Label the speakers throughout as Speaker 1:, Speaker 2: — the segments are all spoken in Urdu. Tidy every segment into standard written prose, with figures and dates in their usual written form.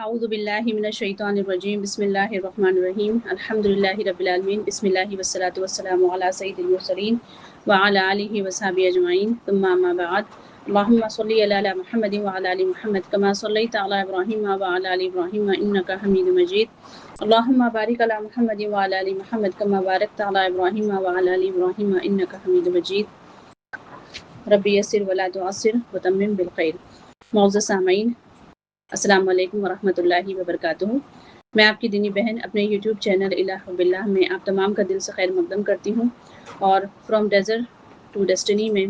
Speaker 1: اعوذ باللہ من الشیطان الرجیم بسم اللہ الرحمن الرحیم الحمدللہ رب العالمین بسم اللہ والصلاة والسلام علی سید المرسلین وعلی آلہ وصحبہ اجمعین ثم اما بعد اللہم صلی علی محمد وعلی آل محمد کما صلیت علی ابراہیم وعلی آل ابراہیم انک حمید مجید اللہم بارک علی محمد وعلی آل محمد کما بارکت علی ابراہیم وعلی آل ابراہیم انک حمید مجید رب یسر ولا تعسر وتمم بالخیر۔ معزز سامعین، السلام علیکم ورحمۃ اللہ وبرکاتہ۔ میں آپ کی دینی بہن اپنے یوٹیوب چینل الہ باللہ میں آپ تمام کا دل سے خیر مقدم کرتی ہوں، اور فرام ڈیزرٹ ٹو ڈیسٹنی میں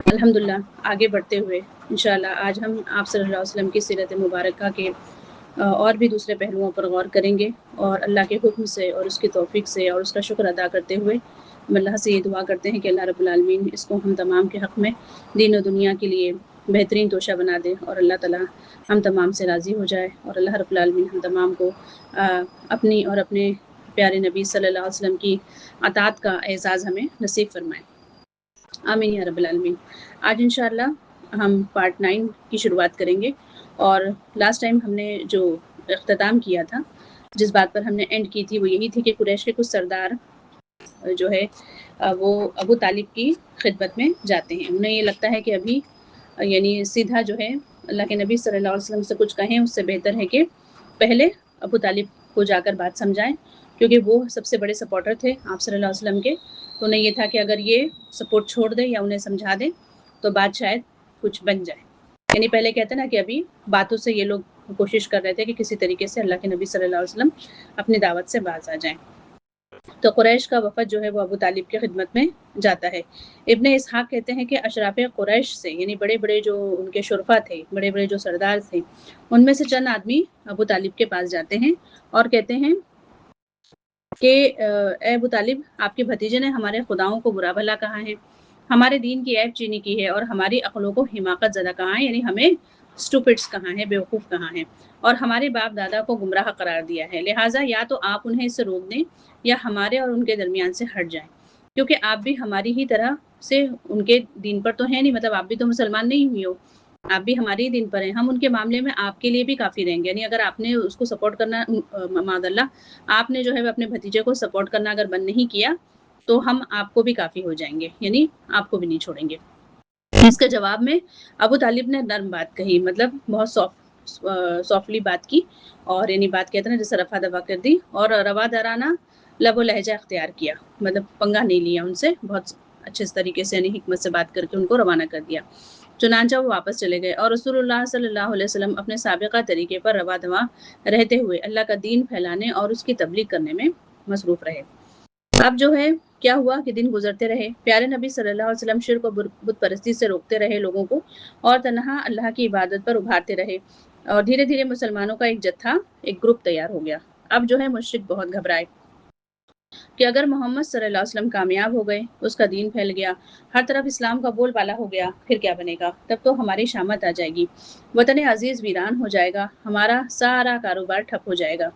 Speaker 1: الحمدللہ آگے بڑھتے ہوئے انشاءاللہ آج ہم آپ صلی اللہ علیہ وسلم کی سیرت مبارکہ کے اور بھی دوسرے پہلوؤں پر غور کریں گے، اور اللہ کے حکم سے اور اس کی توفیق سے اور اس کا شکر ادا کرتے ہوئے ہم اللہ سے یہ دعا کرتے ہیں کہ اللہ رب العالمین اس کو ہم تمام کے حق میں دین و دنیا کے لیے بہترین توشہ بنا دے، اور اللہ تعالیٰ ہم تمام سے راضی ہو جائے، اور اللہ رب العالمین ہم تمام کو اپنی اور اپنے پیارے نبی صلی اللہ علیہ وسلم کی اطاعت کا اعزاز ہمیں نصیب فرمائے، آمین یا رب العالمین۔ آج انشاءاللہ ہم پارٹ 9 کی شروعات کریں گے، اور لاسٹ ٹائم ہم نے جو اختتام کیا تھا، جس بات پر ہم نے اینڈ کی تھی، وہ یہی تھی کہ قریش کے کچھ سردار جو ہے وہ ابو طالب کی خدمت میں جاتے ہیں۔ انہیں یہ لگتا ہے کہ ابھی یعنی سیدھا جو ہے اللہ کے نبی صلی اللہ علیہ وسلم سے کچھ کہیں، اس سے بہتر ہے کہ پہلے ابو طالب کو جا کر بات سمجھائیں، کیونکہ وہ سب سے بڑے سپورٹر تھے آپ صلی اللہ علیہ وسلم کے۔ تو انہیں یہ تھا کہ اگر یہ سپورٹ چھوڑ دے یا انہیں سمجھا دے تو بات شاید کچھ بن جائے۔ یعنی پہلے کہتے ہیں نا کہ ابھی باتوں سے یہ لوگ کوشش کر رہے تھے کہ کسی طریقے سے اللہ کے نبی صلی اللہ علیہ وسلم اپنی دعوت سے باز آ جائیں۔ تو قریش کا وفد جو ہے وہ ابو طالب کی خدمت میں جاتا ہے۔ ابن اسحاق کہتے ہیں کہ اشراف قریش سے، یعنی بڑے بڑے جو ان کے شرفا تھے، بڑے بڑے جو سردار تھے، ان میں سے چند آدمی ابو طالب کے پاس جاتے ہیں اور کہتے ہیں کہ اے ابو طالب، آپ کے بھتیجے نے ہمارے خداؤں کو برا بھلا کہا ہے، ہمارے دین کی عیب چینی کی ہے، اور ہماری عقلوں کو حماقت زدہ کہا ہے، یعنی ہمیں اسٹوپڈس کہا ہے، بیوقوف کہا ہے، اور ہمارے باپ دادا کو گمراہ قرار دیا ہے۔ لہٰذا یا تو آپ انہیں اس سے روک دیں یا ہمارے اور ان کے درمیان سے ہٹ جائیں، کیونکہ آپ بھی ہماری ہی طرح سے ان کے دین پر تو ہیں نہیں، مطلب آپ بھی تو مسلمان نہیں ہوئی ہو، آپ بھی ہمارے ہی دین پر ہیں، ہم ان کے معاملے میں آپ کے لیے بھی کافی رہیں گے۔ یعنی اگر آپ نے اس کو سپورٹ کرنا، معاذ اللہ آپ نے جو ہے اپنے بھتیجے کو سپورٹ کرنا اگر بند نہیں کیا تو ہم آپ کو بھی کافی ہو جائیں گے، یعنی آپ کو بھی نہیں چھوڑیں گے۔ اس کے جواب میں ابو طالب نے نرم بات کہی، مطلب بہت سافٹلی بات کی، اور یعنی بات کہتے ہیں جیسے رفع دفع کر دی، اور روا درانہ لب و لہجہ اختیار کیا، مطلب پنگا نہیں لیا ان سے، بہت اچھے طریقے سے یعنی حکمت سے بات کر کے ان کو روانہ کر دیا۔ چنانچہ وہ واپس چلے گئے، اور رسول اللہ صلی اللہ علیہ وسلم اپنے سابقہ طریقے پر روا دوا رہتے ہوئے اللہ کا دین پھیلانے اور اس کی تبلیغ کرنے میں مصروف رہے۔ اب جو ہے کیا ہوا کہ دن گزرتے رہے، پیارے نبی صلی اللہ علیہ وسلم شرک و بت پرستی سے روکتے رہے لوگوں کو، اور تنہا اللہ کی عبادت پر ابھارتے رہے، اور دھیرے دھیرے مسلمانوں کا ایک جتھا، ایک گروپ تیار ہو گیا۔ اب جو ہے مشرک بہت گھبرائے کہ اگر محمد صلی اللہ علیہ وسلم کامیاب ہو گئے، اس کا دین پھیل گیا، ہر طرف اسلام کا بول بالا ہو گیا، پھر کیا بنے گا؟ تب تو ہماری شامت آ جائے گی، وطن عزیز ویران ہو جائے گا، ہمارا سارا کاروبار ٹھپ ہو جائے گا۔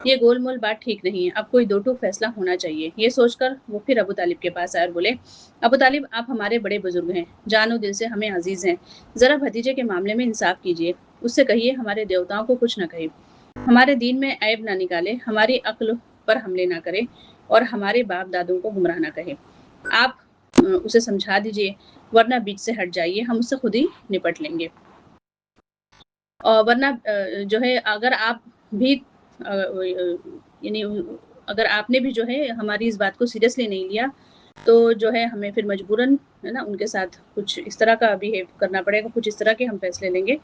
Speaker 1: یہ گول مول بات ٹھیک نہیں ہے، اب کوئی دو ٹوک فیصلہ ہونا چاہیے۔ یہ سوچ کر وہ پھر ابو طالب کے پاس آئے اور بولے، ابو طالب آپ ہمارے بڑے بزرگ ہیں، جان و دل سے ہمیں عزیز ہیں، ذرا بھتیجے کے معاملے میں انصاف کیجیے، اس سے کہیے ہمارے دیوتاؤں کو کچھ نہ کہے، ہمارے دین میں عیب نہ نکالے، ہماری عقل پر حملے نہ کرے، اور ہمارے باپ دادوں کو گمراہ نہ کہے۔ آپ اسے سمجھا دیجیے، ورنہ بیچ سے ہٹ جائیے، ہم اس سے خود ہی نپٹ لیں گے، اور ورنہ جو ہے اگر آپ بھی یعنی اگر آپ نے بھی جو ہے ہماری اس بات کو سیریسلی نہیں لیا تو جو ہے ہمیں پھر مجبوراً ہے نا ان کے ساتھ کچھ اس طرح کا بیہیو کرنا پڑے گا، کچھ اس طرح کے ہم فیصلے لیں گے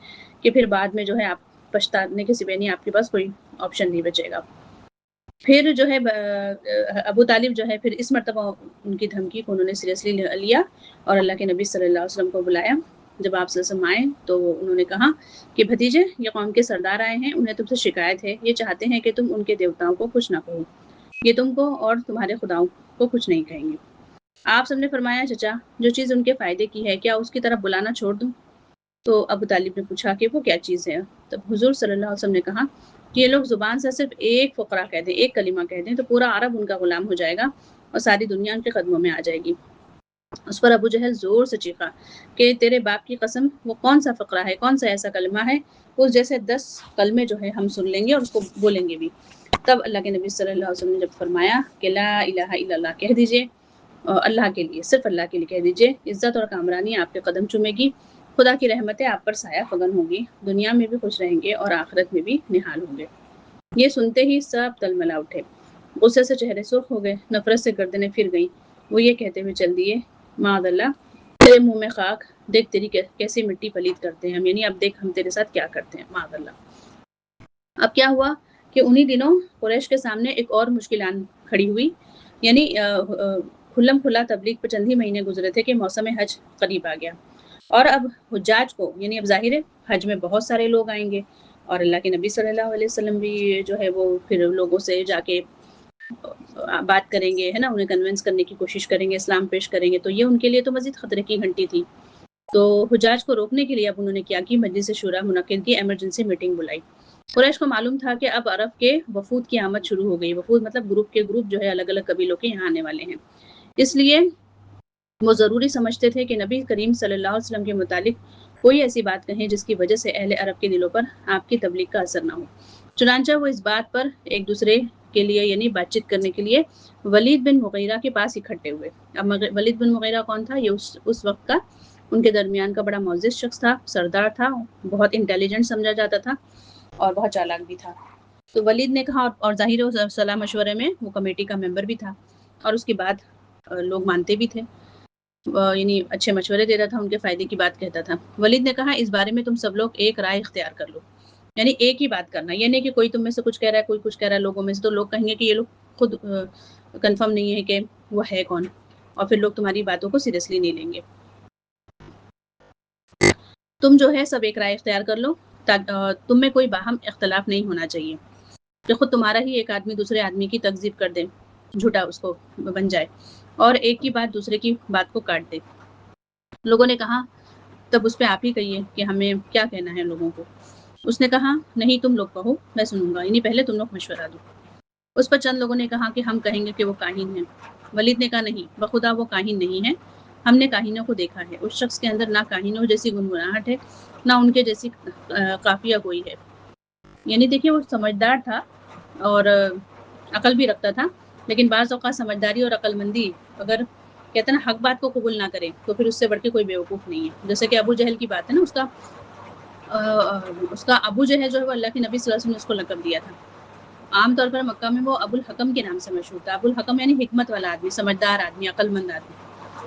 Speaker 1: کہ پھر بعد میں جو ہے آپ پچھتانے کے سوا نہیں، آپ کے پاس کوئی آپشن نہیں بچے گا۔ پھر جو ہے ابو طالب جو ہے پھر اس مرتبہ ان کی دھمکی کو انہوں نے سیریسلی لیا، اور اللہ کے نبی صلی اللہ علیہ وسلم کو بلایا۔ جب آپ صلی اللہ علیہ وسلم آئے تو انہوں نے کہا کہ بھتیجے، یہ قوم کے سردار آئے ہیں، انہیں تم سے شکایت ہے، یہ چاہتے ہیں کہ تم ان کے دیوتاؤں کو کچھ نہ کہو، یہ تم کو اور تمہارے خداؤں کو کچھ نہیں کہیں گے۔ آپ سب نے فرمایا، چچا جو چیز ان کے فائدے کی ہے کیا اس کی طرف بلانا چھوڑ دوں؟ تو ابو طالب نے پوچھا کہ وہ کیا چیز ہے؟ تب حضور صلی اللہ علیہ وسلم نے کہا کہ یہ لوگ زبان سے صرف ایک فقرہ کہہ دیں، ایک کلمہ کہہ دیں تو پورا عرب ان کا غلام ہو جائے گا اور ساری دنیا ان کے قدموں میں آ جائے گی۔ اس پر ابو جہل زور سے چیخا کہ تیرے باپ کی قسم، وہ کون سا فقرہ ہے، کون سا ایسا کلمہ ہے، اس جیسے 10 کلمے جو ہے ہم سن لیں گے اور اس کو بولیں گے بھی۔ تب اللہ کے نبی صلی اللہ علیہ وسلم نے جب فرمایا کہ لا الہ الا اللہ کہہ دیجئے، اللہ کے لیے، صرف اللہ کے لیے کہہ دیجئے، عزت اور کامرانی آپ کے قدم چومے گی، خدا کی رحمتیں آپ پر سایہ فگن ہوگی، دنیا میں بھی خوش رہیں گے اور آخرت میں بھی نہال ہوں گے۔ یہ سنتے ہی سب تلملا اٹھے، غصے سے چہرے سرخ ہو گئے، نفرت سے گردنیں پھر گئیں۔ وہ یہ کہتے ہوئے چل دیے، معاذ اللہ، تیرے منہ میں خاک، دیکھ تیری کیسی مٹی پلید کرتے ہیں ہم، یعنی اب دیکھ ہم تیرے ساتھ کیا کرتے ہیں، معاذ اللہ۔ اب کیا ہوا کہ انہی دنوں قریش کے سامنے ایک اور مشکل آن کھڑی ہوئی، یعنی کھلم کھلا تبلیغ پہ چند ہی مہینے گزرے تھے کہ موسم حج قریب آ گیا، اور اب حجاج کو، یعنی اب ظاہر ہے حج میں بہت سارے لوگ آئیں گے، اور اللہ کے نبی صلی اللہ علیہ وسلم بھی جو ہے وہ پھر لوگوں سے جا کے بات کریں گے، ہے نا، انہیں کنونس کرنے کی کوشش کریں گے، اسلام پیش کریں گے، تو یہ ان کے لیے تو مزید خطرے کی گھنٹی تھی۔ تو حجاج کو روکنے کے لیے اب انہوں نے کیا کی، مجلس شورا منعقد کی، ایمرجنسی میٹنگ بلائی۔ قریش کو معلوم تھا کہ اب عرب کے وفود کی آمد شروع ہو گئی، وفود مطلب گروپ کے گروپ جو ہے الگ الگ قبیلوں کے یہاں آنے والے ہیں، اس لیے وہ ضروری سمجھتے تھے کہ نبی کریم صلی اللہ علیہ وسلم کے متعلق کوئی ایسی بات کہیں جس کی وجہ سے اہل عرب کے دلوں پر آپ کی تبلیغ کا اثر نہ ہو۔ چنانچہ وہ اس بات پر ایک دوسرے کے لیے یعنی بات چیت کرنے کے لیے ولید بن مغیرہ کے پاس اکٹھے ہوئے۔ اب ولید بن مغیرہ کون تھا؟ یہ اس وقت کا ان کے درمیان کا بڑا معزز شخص تھا، سردار تھا، بہت انٹیلیجنٹ سمجھا جاتا تھا اور بہت چالاک بھی تھا۔ تو ولید نے کہا، اور ظاہر صلاح مشورے میں وہ کمیٹی کا ممبر بھی تھا، اور اس کی بات لوگ مانتے بھی تھے، یعنی اچھے مشورے دیتا تھا، ان کے فائدے کی بات کہتا تھا۔ ولید نے کہا، اس بارے میں تم سب لوگ ایک رائے اختیار کر لو، یعنی ایک ہی بات کرنا، یہ نہیں کہ کوئی تم میں سے کچھ کہہ رہا ہے، کوئی کچھ کہہ رہا ہے، لوگوں میں سے تو لوگ کہیں گے کہ یہ لوگ خود کنفرم نہیں ہے کہ وہ ہے کون، اور پھر لوگ تمہاری باتوں کو سیریسلی نہیں لیں گے۔ تم جو ہے سب ایک رائے اختیار کر لو، تم میں کوئی باہم اختلاف نہیں ہونا چاہیے کہ خود تمہارا ہی ایک آدمی دوسرے آدمی کی تکذیب کر دے، جھوٹا اس کو بن جائے، اور ایک کی بات دوسرے کی بات کو کاٹ دے۔ لوگوں نے کہا، تب اس پہ آپ ہی کہیے کہ ہمیں کیا کہنا ہے لوگوں کو۔ اس نے کہا، نہیں تم لوگ کہو، میں سنوں گا، یعنی پہلے تم لوگ مشورہ دو۔ اس پر چند لوگوں نے کہا کہ ہم کہیں گے کہ وہ کاہن ہیں۔ ولید نے کہا، نہیں، بخدا وہ کاہن نہیں ہے، ہم نے کاہنوں کو دیکھا ہے، اس شخص کے اندر نہ کاہنوں جیسی گنگناہٹ ہے، نہ ان کے جیسی قافیہ گوئی ہے۔ یعنی دیکھیے وہ سمجھدار تھا اور عقل بھی رکھتا تھا، لیکن بعض اوقات سمجھداری اور عقل مندی اگر کہتے ہیں نا حق بات کو قبول نہ کرے تو پھر اس سے بڑھ کے کوئی بیوقوف نہیں ہے۔ جیسے کہ ابو جہل کی بات ہے نا، اس کا ابو جہل جو ہے وہ اللہ کے نبی صلی اللہ علیہ وسلم نے اس کو لقب دیا تھا۔ عام طور پر مکہ میں وہ ابو الحکم کے نام سے مشہور تھا۔ ابو الحکم یعنی حکمت والا آدمی، سمجھدار آدمی، عقل مند آدمی۔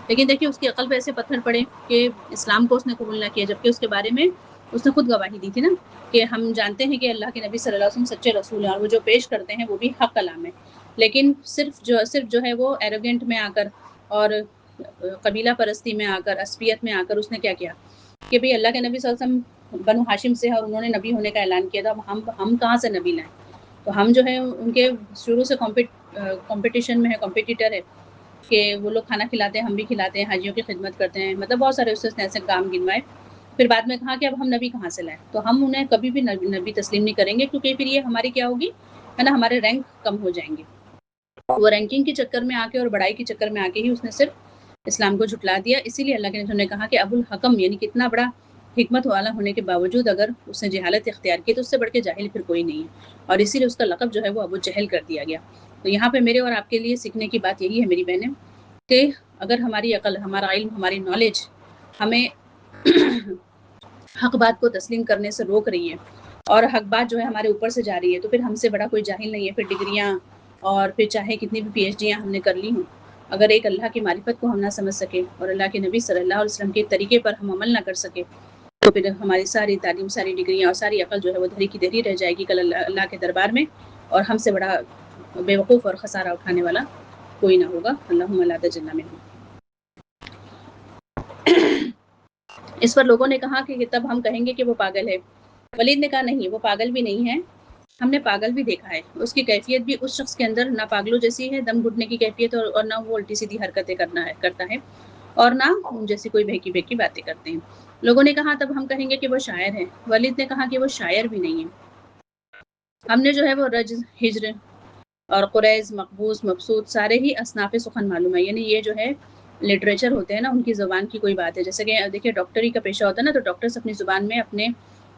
Speaker 1: لیکن دیکھیے اس کی عقل پہ ایسے پتھر پڑے کہ اسلام کو اس نے قبول نہ کیا، جبکہ اس کے بارے میں اس نے خود گواہی دی تھی نا کہ ہم جانتے ہیں کہ اللہ کے نبی صلی اللہ علیہ وسلم سچے رسول ہیں اور وہ جو پیش کرتے ہیں وہ بھی حق کلام ہے، لیکن صرف جو ہے وہ ایروگینٹ میں آ کر اور قبیلہ پرستی میں آ کر، عصبیت میں آ کر اس نے کیا کیا کہ بھئی اللہ کے نبی صلی اللہ علیہ وسلم بنو ہاشم سے اور انہوں نے نبی ہونے کا اعلان کیا تھا، ہم کہاں سے نبی لائیں؟ تو ہم جو ہے ان کے شروع سے کمپٹیشن میں ہے، کمپیٹیٹر ہے کہ وہ لوگ کھانا کھلاتے ہیں، ہم بھی کھلاتے ہیں، حاجیوں کی خدمت کرتے ہیں، مطلب بہت سارے اس نے ایسے کام گنوائے۔ پھر بعد میں کہا کہ اب ہم نبی کہاں سے لائیں؟ تو ہم انہیں کبھی بھی نبی تسلیم نہیں کریں گے، کیونکہ پھر یہ ہماری کیا ہوگی، ہے نا، ہمارے رینک کم ہو جائیں گے۔ وہ رینکنگ کے چکر میں آ کے اور بڑائی کے چکر میں آ کے ہی اس نے صرف اسلام کو جھٹلا دیا۔ اسی لیے اللہ کے نبی نے کہا کہ ابو الحکم یعنی کتنا بڑا حکمت والا ہونے کے باوجود اگر اس نے جہالت اختیار کی تو اس سے بڑھ کے جاہل پھر کوئی نہیں ہے، اور اسی لیے اس کا لقب جو ہے وہ ابو جہل کر دیا گیا۔ تو یہاں پہ میرے اور آپ کے لیے سیکھنے کی بات یہی ہے میری بہنیں، کہ اگر ہماری عقل، ہمارا علم، ہماری نالج ہمیں حق بات کو تسلیم کرنے سے روک رہی ہے اور حق بات جو ہے ہمارے اوپر سے جا رہی ہے، تو پھر ہم سے بڑا کوئی جاہل نہیں ہے۔ پھر ڈگریاں اور پھر چاہے کتنی بھی پی ایچ ڈیاں ہم نے کر لی ہوں، اگر ایک اللہ کی معرفت کو ہم نہ سمجھ سکے اور اللہ کے نبی صلی اللہ علیہ وسلم کے طریقے پر ہم عمل نہ کر سکے تو پھر ہماری ساری تعلیم، ساری ڈگریاں اور ساری عقل جو ہے وہ دھری کی دھری رہ جائے گی کل اللہ کے دربار میں، اور ہم سے بڑا بیوقوف اور خسارہ اٹھانے والا کوئی نہ ہوگا۔ اللہم لا تجعلنا منہم۔ اس پر لوگوں نے کہا کہ تب ہم کہیں گے کہ وہ پاگل ہے۔ ولید نے کہا، نہیں، وہ پاگل بھی نہیں ہے، ہم نے پاگل بھی دیکھا ہے، اس کی کیفیت بھی اس شخص کے اندر نہ پاگلوں جیسی ہے، دم گھٹنے کی کیفیت، اور نہ وہ الٹی سیدھی حرکتیں کرتا ہے، اور نہ ان جیسی کوئی بھیکی بھیکی باتیں کرتے ہیں۔ لوگوں نے کہا، تب ہم کہیں گے کہ وہ شاعر ہے۔ ولید نے کہا کہ وہ شاعر بھی نہیں ہے، ہم نے جو ہے وہ رجز، ہجر اور قریض، مقبوض، مبسوط سارے ہی اصناف سخن معلوم ہے، یعنی یہ جو ہے لٹریچر ہوتے ہیں نا، ان کی زبان کی کوئی بات ہے۔ جیسے کہ دیکھیے ڈاکٹری کا پیشہ ہوتا ہے نا، تو ڈاکٹرز اپنی زبان میں اپنے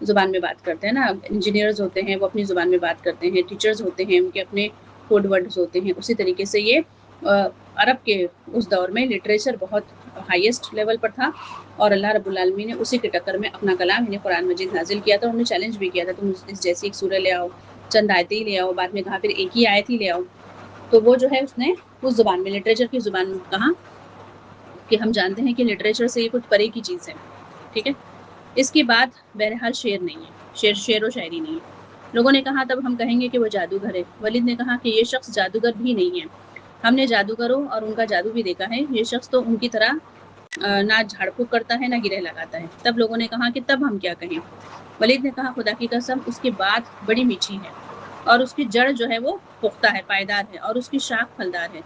Speaker 1: زبان میں بات کرتے ہیں نا. انجینئرز ہوتے ہیں وہ اپنی زبان میں بات کرتے ہیں، ٹیچرز ہوتے ہیں ان کے اپنے کوڈ ورڈز ہوتے ہیں. اسی طریقے سے یہ عرب کے اس دور میں لٹریچر بہت ہائیسٹ لیول پر تھا، اور اللہ رب العالمین نے اسی کے ٹکر میں اپنا کلام یعنی قرآن مجید نازل کیا تھا. انہوں نے چیلنج بھی کیا تھا تم اس جیسی ایک سورہ لے آؤ، چند آیتیں ہی لے آؤ. بعد میں کہا پھر ایک ہی آیت ہی لے آؤ. تو وہ جو ہے اس نے اس زبان میں لٹریچر کی زبان میں کہا کہ ہم جانتے ہیں کہ لٹریچر سے یہ کچھ پرے کی چیز ہے. ٹھیک ہے. اس کے بعد بہرحال شعر نہیں ہے، شعر و شاعری نہیں ہے. لوگوں نے کہا تب ہم کہیں گے کہ وہ جادوگر ہے. ولید نے کہا کہ یہ شخص جادوگر بھی نہیں ہے، ہم نے جادوگروں اور ان کا جادو بھی دیکھا ہے، یہ شخص تو ان کی طرح نہ جھاڑ پھونک کرتا ہے نہ گرہ لگاتا ہے. تب لوگوں نے کہا کہ تب ہم کیا کہیں. ولید نے کہا خدا کی قسم اس کی بات بڑی میٹھی ہے اور اس کی جڑ جو ہے وہ پختہ ہے، پائیدار ہے، اور اس کی شاخ پھلدار ہے.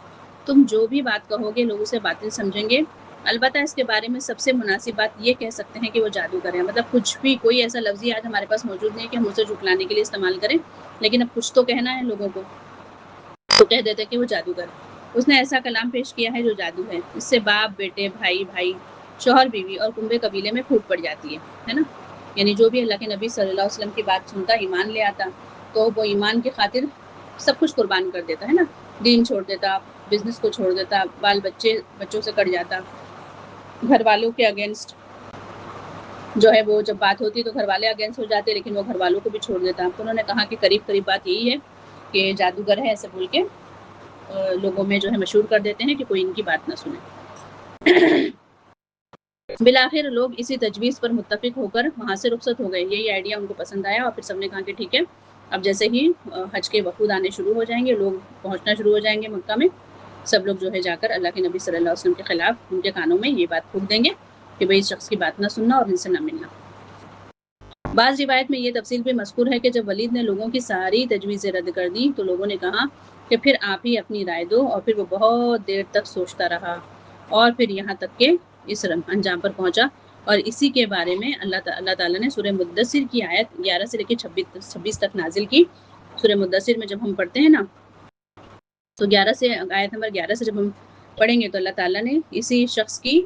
Speaker 1: تم جو بھی بات کہو گے لوگ اسے باطل سمجھیں گے. البتہ اس کے بارے میں سب سے مناسب بات یہ کہہ سکتے ہیں کہ وہ جادوگر ہے. مطلب کچھ بھی کوئی ایسا لفظی آج ہمارے پاس موجود نہیں ہے کہ ہم اسے جھٹلانے کے لیے استعمال کریں، لیکن اب کچھ تو کہنا ہے لوگوں کو، تو کہہ دیتے کہ وہ جادوگر ہے. اس نے ایسا کلام پیش کیا ہے جو جادو ہے. اس سے باپ بیٹے، بھائی بھائی، شوہر بیوی اور کنبے قبیلے میں پھوٹ پڑ جاتی ہے نا. یعنی جو بھی اللہ کے نبی صلی اللہ علیہ وسلم کی بات سنتا، ایمان لے آتا، تو وہ ایمان کی خاطر سب کچھ قربان کر دیتا ہے نا. دین چھوڑ دیتا، بزنس کو چھوڑ دیتا، بچوں سے کٹ جاتا، گھر والوں کے اگینسٹ جو ہے وہ جب بات ہوتی تو گھر والے اگینسٹ ہو جاتے، لیکن وہ گھر والوں کو بھی چھوڑ دیتا. تو انہوں نے کہا کہ قریب بات یہی ہے کہ جادوگر ہے، ایسے بول کے لوگوں میں جو ہے مشہور کر دیتے ہیں کہ کوئی ان کی بات نہ سنے. بالآخر لوگ اسی تجویز پر متفق ہو کر وہاں سے رخصت ہو گئے. یہی آئیڈیا ان کو پسند آیا اور پھر سب نے کہا کہ ٹھیک ہے، اب جیسے ہی حج کے وفود آنے شروع ہو جائیں گے، لوگ پہنچنا شروع ہو جائیں گے مکہ میں، سب لوگ جو ہے جا کر اللہ کے نبی صلی اللہ علیہ وسلم کے خلاف ان کے کانوں میں یہ بات پھونک دیں گے کہ بھئی اس شخص کی بات نہ سننا اور ان سے نہ ملنا. بعض روایت میں یہ تفصیل بھی مذکور ہے کہ جب ولید نے لوگوں کی ساری تجویزیں رد کر دی تو لوگوں نے کہا کہ پھر آپ ہی اپنی رائے دو، اور پھر وہ بہت دیر تک سوچتا رہا اور پھر یہاں تک کہ اس انجام پر پہنچا. اور اسی کے بارے میں اللہ تعالیٰ نے سورہ مدثر کی آیت 11 سے لے کے 26 تک نازل کی. سورہ مدثر میں جب ہم پڑھتے ہیں نا تو آیت نمبر 11 سے جب ہم پڑھیں گے تو اللہ تعالیٰ نے اسی شخص کی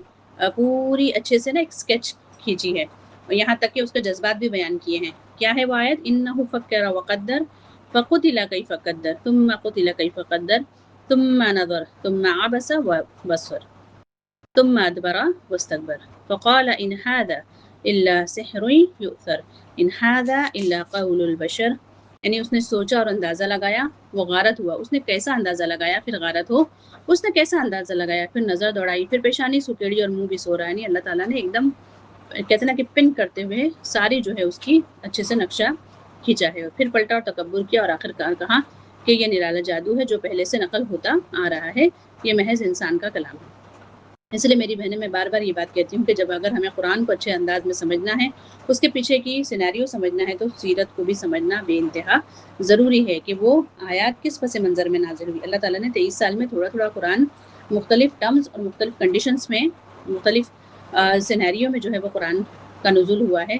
Speaker 1: پوری اچھے سے نا ایک اسکیچ کھینچی ہے، اور یہاں تک کہ اس کے جذبات بھی بیان کیے ہیں. کیا ہے وہ آیت؟ انہ فکر وقدر فقتل کیف قدر ثم قتل کیف قدر ثم نظر ثم عبس وبصر ثم ادبر واستكبر فقال ان هذا الا سحر يؤثر ان هذا الا قول البشر. یعنی اس نے سوچا اور اندازہ لگایا، وہ غارت ہوا. اس نے کیسا اندازہ لگایا پھر غارت ہو، اس نے کیسا اندازہ لگایا پھر نظر دوڑائی، پھر پیشانی سکیڑی اور منہ بھی سو رہا ہے. یعنی اللہ تعالیٰ نے ایک دم کہتے نا کہ پن کرتے ہوئے ساری جو ہے اس کی اچھے سے نقشہ کھینچا ہے. پھر پلٹا اور تکبر کیا اور آخر کہا کہ یہ نرالا جادو ہے جو پہلے سے نقل ہوتا آ رہا ہے، یہ محض انسان کا کلام ہے. اس لیے میری بہنیں میں بار بار یہ بات کہتی ہوں کہ جب اگر ہمیں قرآن کو اچھے انداز میں سمجھنا ہے، اس کے پیچھے کی سینیریو سمجھنا ہے، تو سیرت کو بھی سمجھنا بے انتہا ضروری ہے کہ وہ آیات کس پس منظر میں نازل ہوئی. اللہ تعالیٰ نے 23 سال میں تھوڑا تھوڑا قرآن مختلف ٹرمز اور مختلف کنڈیشنز میں مختلف سینیریو میں جو ہے وہ قرآن کا نزول ہوا ہے،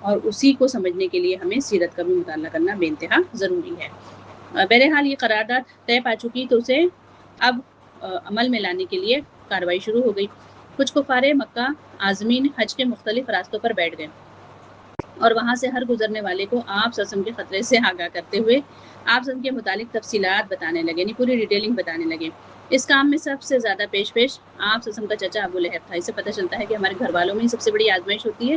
Speaker 1: اور اسی کو سمجھنے کے لیے ہمیں سیرت کا بھی مطالعہ کرنا بے انتہا ضروری ہے. بہرحال یہ قرارداد طے پا چکی تو اسے اب عمل میں لانے کے لیے کارروائی شروع ہو گئی. کچھ کفار مکہ عازمین حج کے مختلف راستوں پر بیٹھ گئے اور وہاں سے ہر گزرنے والے کو آپ صلی اللہ علیہ وسلم کے خطرے سے آگاہ کرتے ہوئے آپ صلی اللہ علیہ وسلم کے متعلق تفصیلات بتانے لگے، یعنی پوری ڈیٹیلنگ بتانے لگے. اس کام میں سب سے زیادہ پیش آپ صلی اللہ علیہ وسلم کا چچا ابو لہب تھا. اس سے پتہ چلتا ہے کہ ہمارے گھر والوں میں ہی سب سے بڑی آزمائش ہوتی ہے،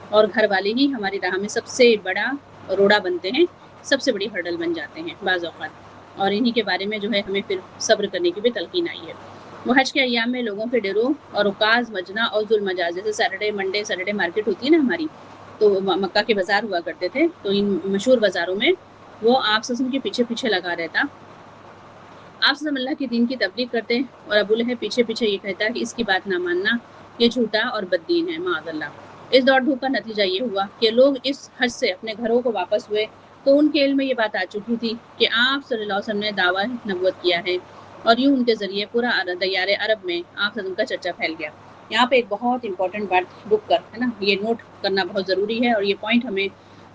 Speaker 1: اور گھر والے ہی ہماری راہ میں سب سے بڑا روڑا بنتے ہیں، سب سے بڑی ہرڈل بن جاتے ہیں بعض اوقات. اور انہی کے بارے میں جو ہے ہمیں پھر صبر کرنے کی بھی تلقین آئی ہے. وہ حج کے ایام میں لوگوں کے ڈیروں اور اوقاز مجنا اور ذوالمجاز، جیسے سیٹرڈے مارکیٹ ہوتی ہے نا ہماری، تو مکہ کے بازار ہوا کرتے تھے، تو ان مشہور بازاروں میں وہ آپ صلی اللہ علیہ وسلم کے پیچھے پیچھے لگا رہتا. آپ صلی اللہ کے دین کی تبلیغ کرتے اور ابو لہب پیچھے پیچھے یہ کہتا کہ اس کی بات نہ ماننا، یہ جھوٹا اور بددین ہے معاذ اللہ. اس دوڑ دھوپ کا نتیجہ یہ ہوا کہ لوگ اس حج سے اپنے گھروں کو واپس ہوئے تو ان کے علم میں یہ بات آ چکی تھی کہ آپ صلی اللہ علیہ وسلم نے دعویٰ نبوت کیا ہے، اور یوں ان کے ذریعے پورا دیار عرب میں آپ صلی اللہ علیہ وسلم کا چرچا پھیل گیا. یہاں پہ ایک بہت امپورٹنٹ بات رک کر ہے نا، یہ نوٹ کرنا بہت ضروری ہے، اور یہ پوائنٹ ہمیں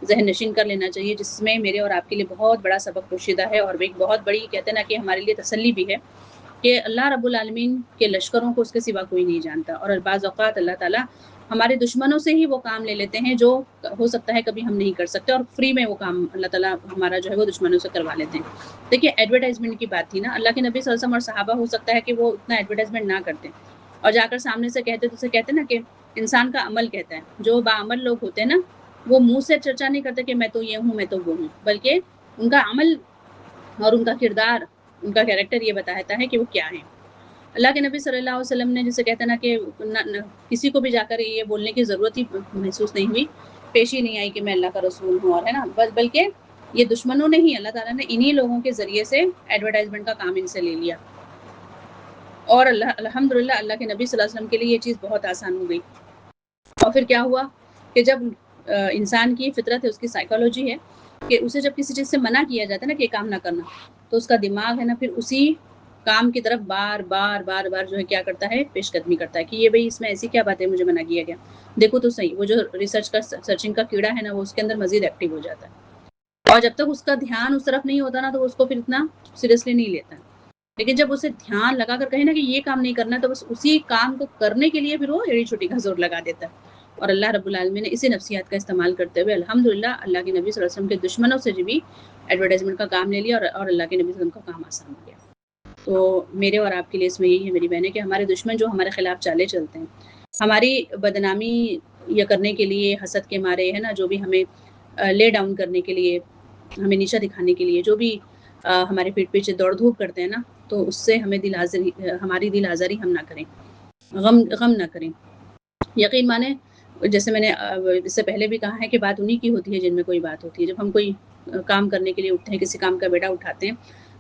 Speaker 1: ذہن نشین کر لینا چاہیے، جس میں میرے اور آپ کے لیے بہت بڑا سبق پوشیدہ ہے، اور ایک بہت بڑی کہتے ہیں نا کہ ہمارے لیے تسلی بھی ہے کہ اللہ رب العالمین کے لشکروں کو اس کے سوا کوئی نہیں جانتا. اور بعض اوقات اللہ تعالیٰ ہمارے دشمنوں سے ہی وہ کام لے لیتے ہیں جو ہو سکتا ہے کبھی ہم نہیں کر سکتے، اور فری میں وہ کام اللہ تعالیٰ ہمارا جو ہے وہ دشمنوں سے کروا لیتے ہیں۔ دیکھیے ایڈورٹائزمنٹ کی بات تھی نا، اللہ کے نبی صلی اللہ علیہ وسلم اور صحابہ ہو سکتا ہے کہ وہ اتنا ایڈورٹائزمنٹ نہ کرتے اور جا کر سامنے سے کہتے، تو اسے کہتے نا کہ انسان کا عمل کہتا ہے، جو باعمل لوگ ہوتے ہیں نا وہ منہ سے چرچا نہیں کرتے کہ میں تو یہ ہوں میں تو وہ ہوں، بلکہ ان کا عمل اور ان کا کردار، ان کا کیریکٹر یہ بتاتا ہے کہ وہ کیا ہے۔ اللہ کے نبی صلی اللہ علیہ وسلم نے جسے کہتے ہیں نا کہ کسی کو بھی جا کر یہ بولنے کی ضرورت ہی محسوس نہیں ہوئی، پیش ہی نہیں آئی کہ میں اللہ کا رسول ہوں، اور ہے نا بلکہ یہ دشمنوں نے ہی، اللہ تعالیٰ نے انہی لوگوں کے ذریعے سے ایڈورٹائزمنٹ کا کام ان سے لے لیا، اور الحمدللہ اللہ کے نبی صلی اللہ علیہ وسلم کے لیے یہ چیز بہت آسان ہو گئی۔ اور پھر کیا ہوا کہ جب انسان کی فطرت ہے، اس کی سائیکالوجی ہے کہ اسے جب کسی چیز سے منع کیا جاتا ہے نا کہ یہ کام نہ کرنا، تو اس کا دماغ ہے نا پھر اسی کام کی طرف بار بار بار بار جو ہے کیا کرتا ہے، پیش قدمی کرتا ہے کہ یہ بھئی اس میں ایسی کیا بات ہے مجھے منع کیا گیا، دیکھو تو صحیح۔ وہ جو ریسرچ کا سرچنگ کا کیڑا ہے نا وہ اس کے اندر مزید ایکٹیو ہو جاتا ہے، اور جب تک اس کا دھیان اس طرف نہیں ہوتا نا تو اس کو پھر اتنا سیریسلی نہیں لیتا، لیکن جب اسے دھیان لگا کر کہیں نا کہ یہ کام نہیں کرنا تو بس اسی کام کو کرنے کے لیے پھر وہ ایڑی چھوٹی کا زور لگا دیتا ہے۔ اور اللہ رب العالمین نے اسی نفسیات کا استعمال کرتے ہوئے الحمدللہ اللہ کے نبی صلی اللہ علیہ وسلم کے دشمنوں سے بھی ایڈورٹائزمنٹ کا کام لے لیا، اور اللہ کے نبی صلی اللہ علیہ وسلم کا کام آسان ہو گیا۔ تو میرے اور آپ کے لیے اس میں یہی ہے میری بہنیں کہ ہمارے دشمن جو ہمارے خلاف چالے چلتے ہیں، ہماری بدنامی یہ کرنے کے لیے، حسد کے مارے ہے نا، جو بھی ہمیں لے ڈاؤن کرنے کے لیے، ہمیں نیچا دکھانے کے لیے جو بھی ہمارے پیٹ پیچھے دوڑ دھوپ کرتے ہیں نا، تو اس سے ہمیں ہماری دل آزاری ہم نہ کریں، غم نہ کریں۔ یقین مانیں جیسے میں نے اس سے پہلے بھی کہا ہے کہ بات انہی کی ہوتی ہے جن میں کوئی بات ہوتی ہے۔ جب ہم کوئی کام کرنے کے لیے اٹھتے ہیں، کسی کام کا بیڑا اٹھاتے ہیں،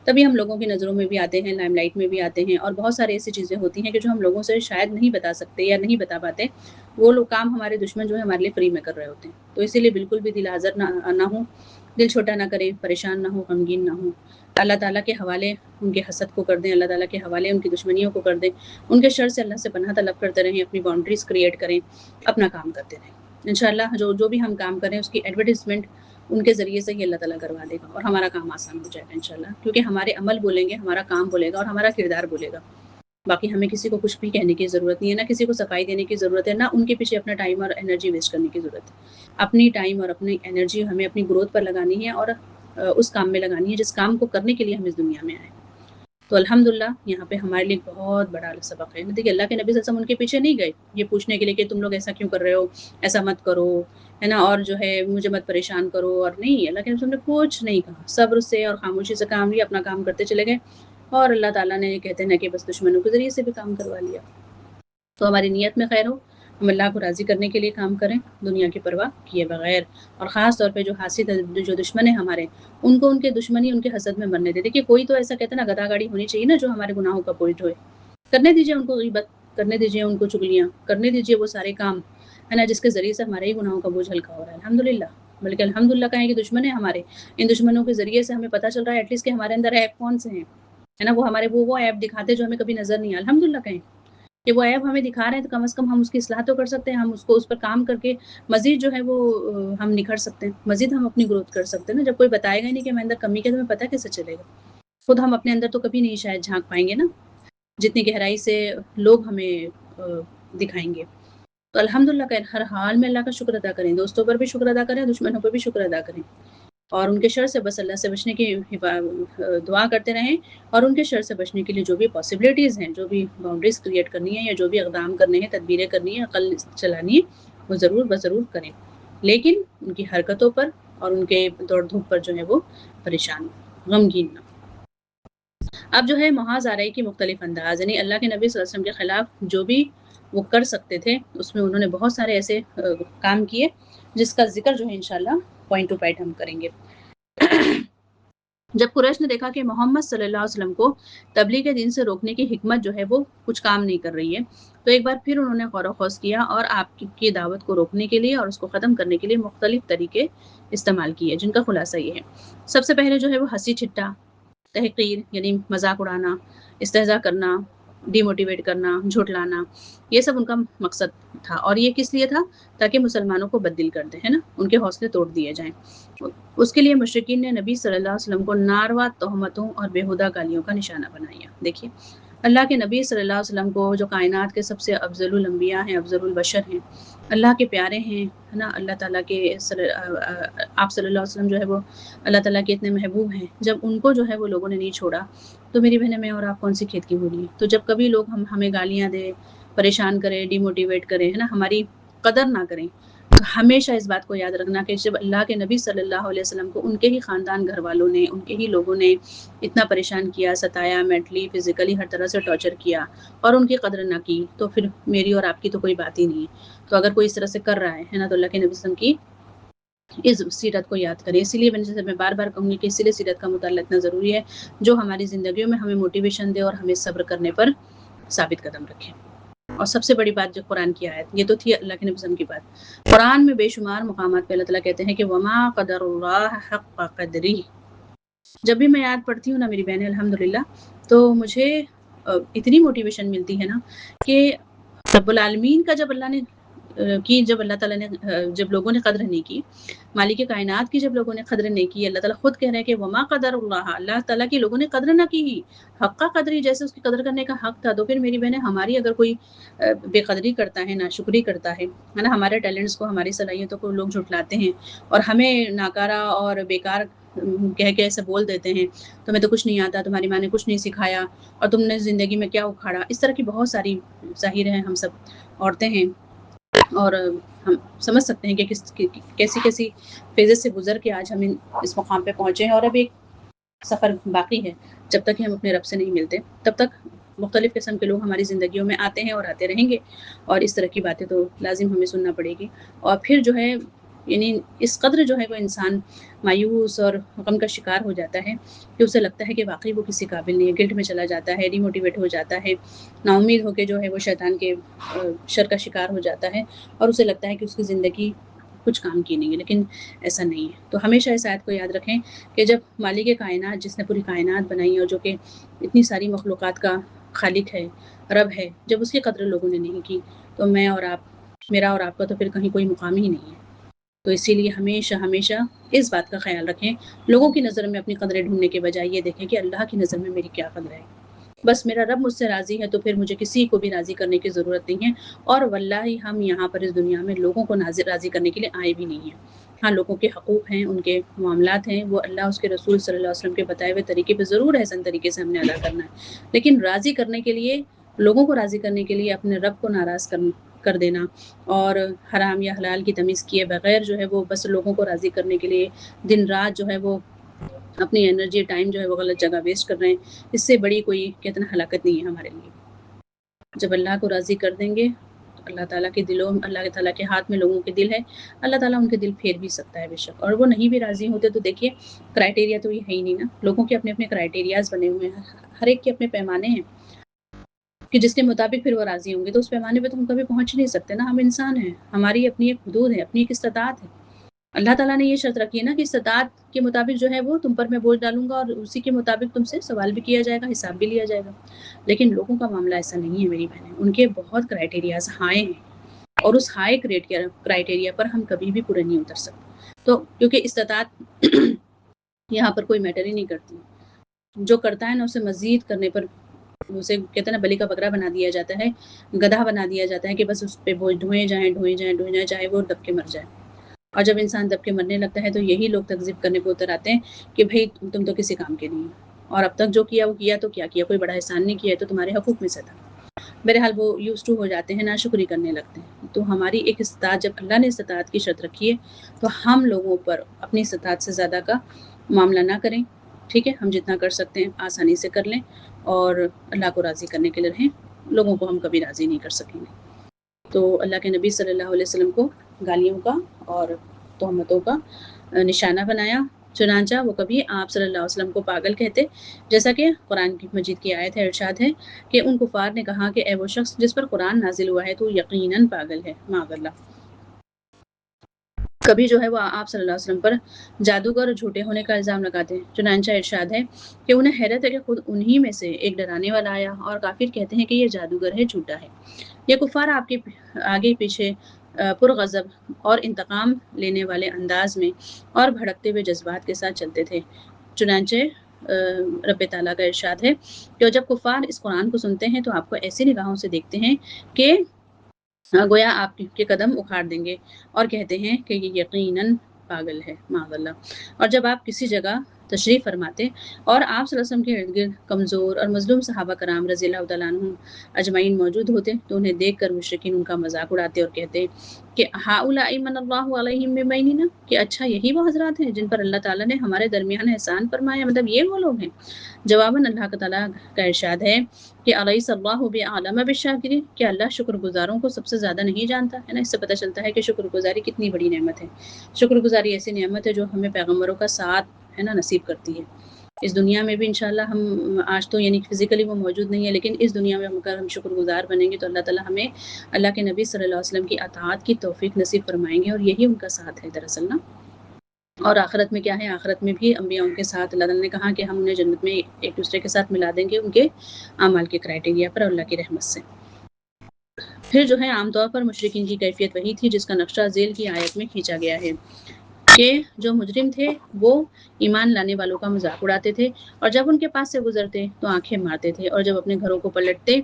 Speaker 1: تبھی ہم لوگوں کی نظروں میں بھی آتے ہیں، لائم لائٹ میں بھی آتے ہیں، اور بہت ساری ایسی چیزیں ہوتی ہیں کہ جو ہم لوگوں سے شاید نہیں بتا سکتے یا نہیں بتا پاتے، وہ لوگ کام ہمارے دشمن جو ہے ہمارے لیے فری میں کر رہے ہوتے ہیں۔ تو اسی لیے بالکل بھی دل آزر نہ ہو، دل چھوٹا نہ کریں، پریشان نہ ہو، غمگین نہ ہو، اللہ تعالیٰ کے حوالے ان کے حسد کو کر دیں، اللہ تعالیٰ کے حوالے ان کی دشمنیوں کو کر دیں، ان کے شر سے اللہ سے پناہ طلب کرتے رہیں، اپنی باؤنڈریز کریٹ کریں، اپنا کام کرتے رہیں۔ انشاءاللہ جو بھی ہم کام کریں اس کی ایڈورٹائزمنٹ ان کے ذریعے سے ہی اللہ تعالیٰ کروا دے گا، اور ہمارا کام آسان ہو جائے گا انشاءاللہ، کیونکہ ہمارے عمل بولیں گے، ہمارا کام بولے گا، اور ہمارا کردار بولے گا۔ باقی ہمیں کسی کو کچھ بھی کہنے کی ضرورت نہیں ہے، نہ کسی کو صفائی دینے کی ضرورت ہے، نہ ان کے پیچھے اپنا ٹائم اور انرجی ویسٹ کرنے کی ضرورت ہے۔ اپنی ٹائم اور اپنی انرجی ہمیں اپنی گروتھ پر لگانی ہے، اور اس کام میں لگانی ہے جس کام کو کرنے کے لیے ہم اس دنیا میں آئے۔ تو الحمدللہ یہاں پہ ہمارے لیے بہت بڑا سبق ہے۔ دیکھیے اللہ کے نبی صلی اللہ علیہ وسلم ان کے پیچھے نہیں گئے یہ پوچھنے کے لیے کہ تم لوگ ایسا کیوں کر رہے ہو، ایسا مت کرو، ہے نا، اور جو ہے مجھے مت پریشان کرو، اور نہیں، اللہ کے نبی صلی اللہ علیہ وسلم نے کچھ نہیں کہا، صبر سے اور خاموشی سے کام لیا، اپنا کام کرتے چلے گئے، اور اللہ تعالیٰ نے کہتے ہیں کہ بس دشمنوں کے ذریعے سے بھی کام کروا لیا۔ تو ہماری نیت میں خیر ہو، ہم اللہ کو راضی کرنے کے لیے کام کریں، دنیا کی پرواہ کیے بغیر، اور خاص طور پہ جو حاسد جو دشمن ہیں ہمارے، ان کو ان کے دشمنی ان کے حسد میں مرنے دے۔ دیکھیے کوئی تو ایسا کہتا ہے نا گدھا گاڑی ہونی چاہیے نا جو ہمارے گناہوں کا پوائنٹ ہوئے، کرنے دیجیے ان کو غیبت، کرنے دیجیے ان کو چغلیاں، کرنے دیجیے وہ سارے کام، ہے نا، جس کے ذریعے سے ہمارے ہی گناہوں کا بوجھ ہلکا ہو رہا ہے الحمدللہ۔ بلکہ الحمدللہ کہیں کہ دشمن ہیں ہمارے، ان دشمنوں کے ذریعے سے ہمیں پتہ چل رہا ہے ایٹ لیسٹ کہ ہمارے اندر ایپ کون سے ہیں، ہے نا، وہ ہمارے وہ ایپ دکھاتے جو ہمیں کبھی نظر نہیں آیا، الحمدللہ کہیں کہ وہ ایپ ہمیں دکھا رہے ہیں، تو کم از کم ہم اس کی اصلاح تو کر سکتے ہیں، ہم اس پر کام کر کے مزید جو ہے وہ ہم نکھر سکتے ہیں، مزید ہم اپنی گروتھ کر سکتے ہیں نا۔ جب کوئی بتائے گا نہیں کہ ہمیں اندر کمی ہے تو ہمیں پتہ کیسے چلے گا؟ خود ہم اپنے اندر تو کبھی نہیں شاید جھانک پائیں گے نا، جتنی گہرائی سے لوگ ہمیں دکھائیں گے۔ تو الحمدللہ کہ ہر حال میں اللہ کا شکر ادا کریں، دوستوں پر بھی شکر ادا کریں، دشمنوں پر بھی شکر ادا کریں، اور ان کے شر سے بس اللہ سے بچنے کی دعا کرتے رہیں، اور ان کے شر سے بچنے کے لیے جو بھی پاسبلٹیز ہیں، جو بھی باؤنڈریز کریٹ کرنی ہے، یا جو بھی اقدام کرنے ہیں، تدبیریں کرنی ہیں، عقل چلانی ہے، وہ ضرور بضرور کریں، لیکن ان کی حرکتوں پر اور ان کے دوڑ دھوپ پر جو ہے وہ پریشان غمگین نہ۔ اب جو ہے محاذ آرائی کی مختلف انداز، یعنی اللہ کے نبی صلی اللہ علیہ وسلم کے خلاف جو بھی وہ کر سکتے تھے اس میں انہوں نے بہت سارے ایسے کام کیے جس کا ذکر جو ہے انشاءاللہ پوائنٹ ٹو پوائنٹ ہم کریں گے۔ جب قریش نے دیکھا کہ محمد صلی اللہ علیہ وسلم کو تبلیغ دین سے روکنے کی حکمت جو ہے وہ کچھ کام نہیں کر رہی ہے، تو ایک بار پھر انہوں نے غور و خوض کیا، اور آپ کی دعوت کو روکنے کے لیے اور اس کو ختم کرنے کے لیے مختلف طریقے استعمال کیے، جن کا خلاصہ یہ ہے۔ سب سے پہلے جو ہے وہ ہنسی ٹھٹا، تحقیر یعنی مذاق اڑانا، استہزاء کرنا، ڈی موٹیویٹ کرنا، جھٹلانا، یہ سب ان کا مقصد تھا، اور یہ کس لیے تھا؟ تاکہ مسلمانوں کو بددل کر دیں، ہے نا، ان کے حوصلے توڑ دیے جائیں۔ اس کے لیے مشرکین نے نبی صلی اللہ علیہ وسلم کو ناروا تہمتوں اور بیہودہ گالیوں کا نشانہ بنایا۔ دیکھیے اللہ کے نبی صلی اللہ علیہ وسلم کو جو کائنات کے سب سے افضل الانبیاء ہیں، افضل البشر ہیں، اللہ کے پیارے ہیں، ہے نا، اللہ تعالیٰ کے آپ صلی اللہ علیہ وسلم جو ہے وہ اللہ تعالیٰ کے اتنے محبوب ہیں، جب ان کو جو ہے وہ لوگوں نے نہیں چھوڑا تو میری بہنیں میں اور آپ کون سی کھیت کی ہولی ہیں؟ تو جب کبھی لوگ ہمیں گالیاں دیں، پریشان کریں، ڈی موٹیویٹ کریں، ہے نا، ہماری قدر نہ کریں، تو ہمیشہ اس بات کو یاد رکھنا کہ جب اللہ کے نبی صلی اللہ علیہ وسلم کو ان کے ہی خاندان گھر والوں نے، ان کے ہی لوگوں نے اتنا پریشان کیا، ستایا، مینٹلی فزیکلی ہر طرح سے ٹارچر کیا اور ان کی قدر نہ کی، تو پھر میری اور آپ کی تو کوئی بات ہی نہیں ہے۔ تو اگر کوئی اس طرح سے کر رہا ہے نا، تو اللہ کے نبی صلی اللہ علیہ وسلم کی اس سیرت کو یاد کریں۔ اسی لیے میں بار بار کہوں گی کہ اسی لیے سیرت کا مطالعہ اتنا ضروری ہے جو ہماری زندگیوں میں ہمیں موٹیویشن دے اور ہمیں صبر کرنے پر ثابت قدم رکھے۔ اور سب سے بڑی بات جو قرآن کی آیت، یہ تو تھی اللہ کے نبی صلی اللہ علیہ وسلم کی بات، قرآن میں بے شمار مقامات پہ اللہ تعالیٰ کہتے ہیں کہ وما قدر اللہ حق قدری۔ جب بھی میں یاد پڑھتی ہوں نا میری بہنیں الحمدللہ، تو مجھے اتنی موٹیویشن ملتی ہے نا کہ رب العالمین کا جب اللہ نے جب اللہ تعالیٰ نے جب لوگوں نے قدر نہیں کی، مالک کائنات کی جب لوگوں نے قدر نہیں کی، اللہ تعالیٰ خود کہہ رہے ہیں کہ وما قدر اللہ تعالیٰ کی لوگوں نے قدر نہ کی، حق کا قدری، جیسے اس کی قدر کرنے کا حق تھا۔ تو پھر میری بہنیں ہماری اگر کوئی بے قدری کرتا ہے، ناشکری کرتا ہے نا، ہمارے ٹیلنٹس کو، ہماری صلاحیتوں کو لوگ جھٹلاتے ہیں اور ہمیں ناکارہ اور بیکار کہہ کے ایسے بول دیتے ہیں، تمہیں تو کچھ نہیں آتا، تمہاری ماں نے کچھ نہیں سکھایا اور تم نے زندگی میں کیا اکھاڑا، اس طرح کی بہت ساری ظاہر ہیں، ہم سب عورتیں ہیں اور ہم سمجھ سکتے ہیں کہ کیسی کیسی فیزز سے گزر کے آج ہم اس مقام پہ پہنچے ہیں، اور اب ایک سفر باقی ہے۔ جب تک کہ ہم اپنے رب سے نہیں ملتے تب تک مختلف قسم کے لوگ ہماری زندگیوں میں آتے ہیں اور آتے رہیں گے، اور اس طرح کی باتیں تو لازم ہمیں سننا پڑے گی۔ اور پھر جو ہے یعنی اس قدر جو ہے وہ انسان مایوس اور غم کا شکار ہو جاتا ہے کہ اسے لگتا ہے کہ واقعی وہ کسی قابل نہیں ہے، گلٹ میں چلا جاتا ہے، ڈی موٹیویٹ ہو جاتا ہے، نا امید ہو کے جو ہے وہ شیطان کے شر کا شکار ہو جاتا ہے اور اسے لگتا ہے کہ اس کی زندگی کچھ کام کی نہیں ہے، لیکن ایسا نہیں ہے۔ تو ہمیشہ اس آیت کو یاد رکھیں کہ جب مالک کائنات، جس نے پوری کائنات بنائی اور جو کہ اتنی ساری مخلوقات کا خالق ہے، رب ہے، جب اس کی قدر لوگوں نے نہیں کی تو میں اور آپ، میرا اور آپ کا تو پھر کہیں کوئی مقام ہی نہیں ہے۔ تو اسی لیے ہمیشہ ہمیشہ اس بات کا خیال رکھیں، لوگوں کی نظر میں اپنی قدریں ڈھونڈنے کے بجائے یہ دیکھیں کہ اللہ کی نظر میں میری کیا قدر ہے۔ بس میرا رب مجھ سے راضی ہے تو پھر مجھے کسی کو بھی راضی کرنے کی ضرورت نہیں ہے، اور واللہ ہم یہاں پر اس دنیا میں لوگوں کو راضی کرنے کے لیے آئے بھی نہیں ہیں۔ ہاں، لوگوں کے حقوق ہیں، ان کے معاملات ہیں، وہ اللہ اس کے رسول صلی اللہ علیہ وسلم کے بتائے ہوئے طریقے پہ ضرور احسن طریقے سے ہم نے ادا کرنا ہے، لیکن راضی کرنے کے لیے، لوگوں کو راضی کرنے کے لیے اپنے رب کو ناراض کر دینا اور حرام یا حلال کی تمیز کیے بغیر جو ہے وہ بس لوگوں کو راضی کرنے کے لیے دن رات جو ہے وہ اپنی انرجی، ٹائم جو ہے وہ غلط جگہ ویسٹ کر رہے ہیں، اس سے بڑی کوئی کہتے ہیں ہلاکت نہیں ہے ہمارے لیے۔ جب اللہ کو راضی کر دیں گے تو اللہ تعالیٰ کے دلوں، اللہ تعالیٰ کے ہاتھ میں لوگوں کے دل ہے، اللہ تعالیٰ ان کے دل پھیر بھی سکتا ہے بے شک، اور وہ نہیں بھی راضی ہوتے تو دیکھیے کرائٹیریا تو یہ ہے ہی نہیں نا، لوگوں کے اپنے اپنے کرائٹیریاز بنے ہوئے ہیں، ہر ایک کے اپنے پیمانے ہیں کہ جس کے مطابق پھر وہ راضی ہوں گے، تو اس پیمانے پہ تو ہم کبھی پہنچ نہیں سکتے نا، ہم انسان ہیں، ہماری اپنی ایک حدود ہے، اپنی ایک استطاعت ہے۔ اللہ تعالیٰ نے یہ شرط رکھی ہے نا کہ استطاعت کے مطابق جو ہے وہ تم پر میں بوجھ ڈالوں گا اور اسی کے مطابق تم سے سوال بھی کیا جائے گا، حساب بھی لیا جائے گا۔ لیکن لوگوں کا معاملہ ایسا نہیں ہے میری بہنیں، ان کے بہت کرائٹیریاز ہائے ہیں، اور اس ہائی کرائٹیریا پر ہم کبھی بھی پورے نہیں اتر سکتے۔ تو کیونکہ استطاعت یہاں پر کوئی میٹر ہی نہیں کرتی، جو کرتا ہے نا اسے مزید کرنے پر اسے کہتے ہیں نا بلی کا بکرا بنا دیا جاتا ہے، گدھا بنا دیا جاتا ہے کہ بس اس پہ بوجھ ڈھوئے جائیں چاہے وہ دب کے مر جائے۔ اور جب انسان دب کے مرنے لگتا ہے تو یہی لوگ تکذیب کرنے کو اتر آتے ہیں کہ بھئی تم تو کسی کام کے نہیں ہو، اور اب تک جو کیا وہ کیا تو کیا کیا، کوئی بڑا احسان نہیں کیا ہے تو تمہارے حقوق میں سے تھا۔ بہرحال وہ یوز ٹو ہو جاتے ہیں، ناشکری کرنے لگتے ہیں۔ تو ہماری ایک استطاعت، جب اللہ نے استطاعت کی شرط رکھی ہے تو ہم لوگوں پر اپنی استطاعت سے زیادہ کا معاملہ نہ کریں، ٹھیک ہے؟ ہم جتنا کر سکتے ہیں آسانی سے کر لیں اور اللہ کو راضی کرنے کے لیے رہیں، لوگوں کو ہم کبھی راضی نہیں کر سکیں گے۔ تو اللہ کے نبی صلی اللہ علیہ وسلم کو گالیوں کا اور تہمتوں کا نشانہ بنایا، چنانچہ وہ کبھی آپ صلی اللہ علیہ وسلم کو پاگل کہتے، جیسا کہ قرآن کی مجید کی آیت ہے، ارشاد ہے کہ ان کفار نے کہا کہ اے وہ شخص جس پر قرآن نازل ہوا ہے تو یقیناً پاگل ہے، معاذ اللہ۔ کبھی جو ہے وہ آپ صلی اللہ علیہ وسلم پر جادوگر اور جھوٹے ہونے کا الزام لگاتے ہیں، چنانچہ ارشاد ہے کہ انہیں حیرت ہے کہ خود انہی میں سے ایک ڈرانے والا آیا، اور کافر کہتے ہیں کہ یہ جادوگر ہے، جھوٹا ہے۔ یہ کفار آپ کے آگے پیچھے پرغضب اور انتقام لینے والے انداز میں اور بھڑکتے ہوئے جذبات کے ساتھ چلتے تھے، چنانچہ رب تعالیٰ کا ارشاد ہے کہ جب کفار اس قرآن کو سنتے ہیں تو آپ کو ایسی نگاہوں سے دیکھتے ہیں کہ گویا آپ کے قدم اکھاڑ دیں گے اور کہتے ہیں کہ یہ یقیناً پاگل ہے معاذ اللہ۔ اور جب آپ کسی جگہ تشریف فرماتے اور آپ صلی اللہ علیہ وسلم کے ارد گرد کمزور اور مظلوم صحابہ کرام رضی اللہ تعالیٰ عنہم اجمعین موجود ہوتے تو انہیں دیکھ کر مشرکین ان کا مذاق اڑاتے اور کہتے کہ ہؤلاء من اللہ علیہم من بیننا، کہ اچھا یہی وہ حضرات ہیں جن پر اللہ تعالیٰ نے ہمارے درمیان احسان فرمایا، مطلب یہ وہ لوگ ہیں۔ جواباً اللہ تعالیٰ کا ارشاد ہے کہ الیس اللہ بعالم بالشاکرین، کہ اللہ شکر گزاروں کو سب سے زیادہ نہیں جانتا ہے نا۔ اس سے پتہ چلتا ہے کہ شکر گزاری کتنی بڑی نعمت ہے۔ شکر گزاری ایسی نعمت ہے جو ہمیں پیغمبروں کا ساتھ ہے نا نصیب کرتی ہے۔ اس دنیا میں بھی انشاءاللہ ہم آج تو یعنی فزیکلی وہ موجود نہیں ہے، لیکن اس دنیا میں اگر ہم شکر گزار بنیں گے تو اللہ تعالیٰ ہمیں اللہ کے نبی صلی اللہ علیہ وسلم کی اطاعت کی توفیق نصیب فرمائیں گے، اور یہی ان کا ساتھ ہے دراصل نا۔ اور آخرت میں کیا ہے، آخرت میں بھی انبیاء ان کے ساتھ اللہ تعالیٰ نے کہا کہ ہم انہیں جنت میں ایک دوسرے کے ساتھ ملا دیں گے ان کے اعمال کے کرائٹیریا پر اللہ کی رحمت سے۔ پھر جو ہے عام طور پر مشرکین کی کیفیت وہی تھی جس کا نقشہ ذیل کی آیت میں کھینچا گیا ہے کہ جو مجرم تھے وہ ایمان لانے والوں کا مذاق اڑاتے تھے، اور جب ان کے پاس سے گزرتے تو آنکھیں مارتے تھے، اور جب اپنے گھروں کو پلٹتے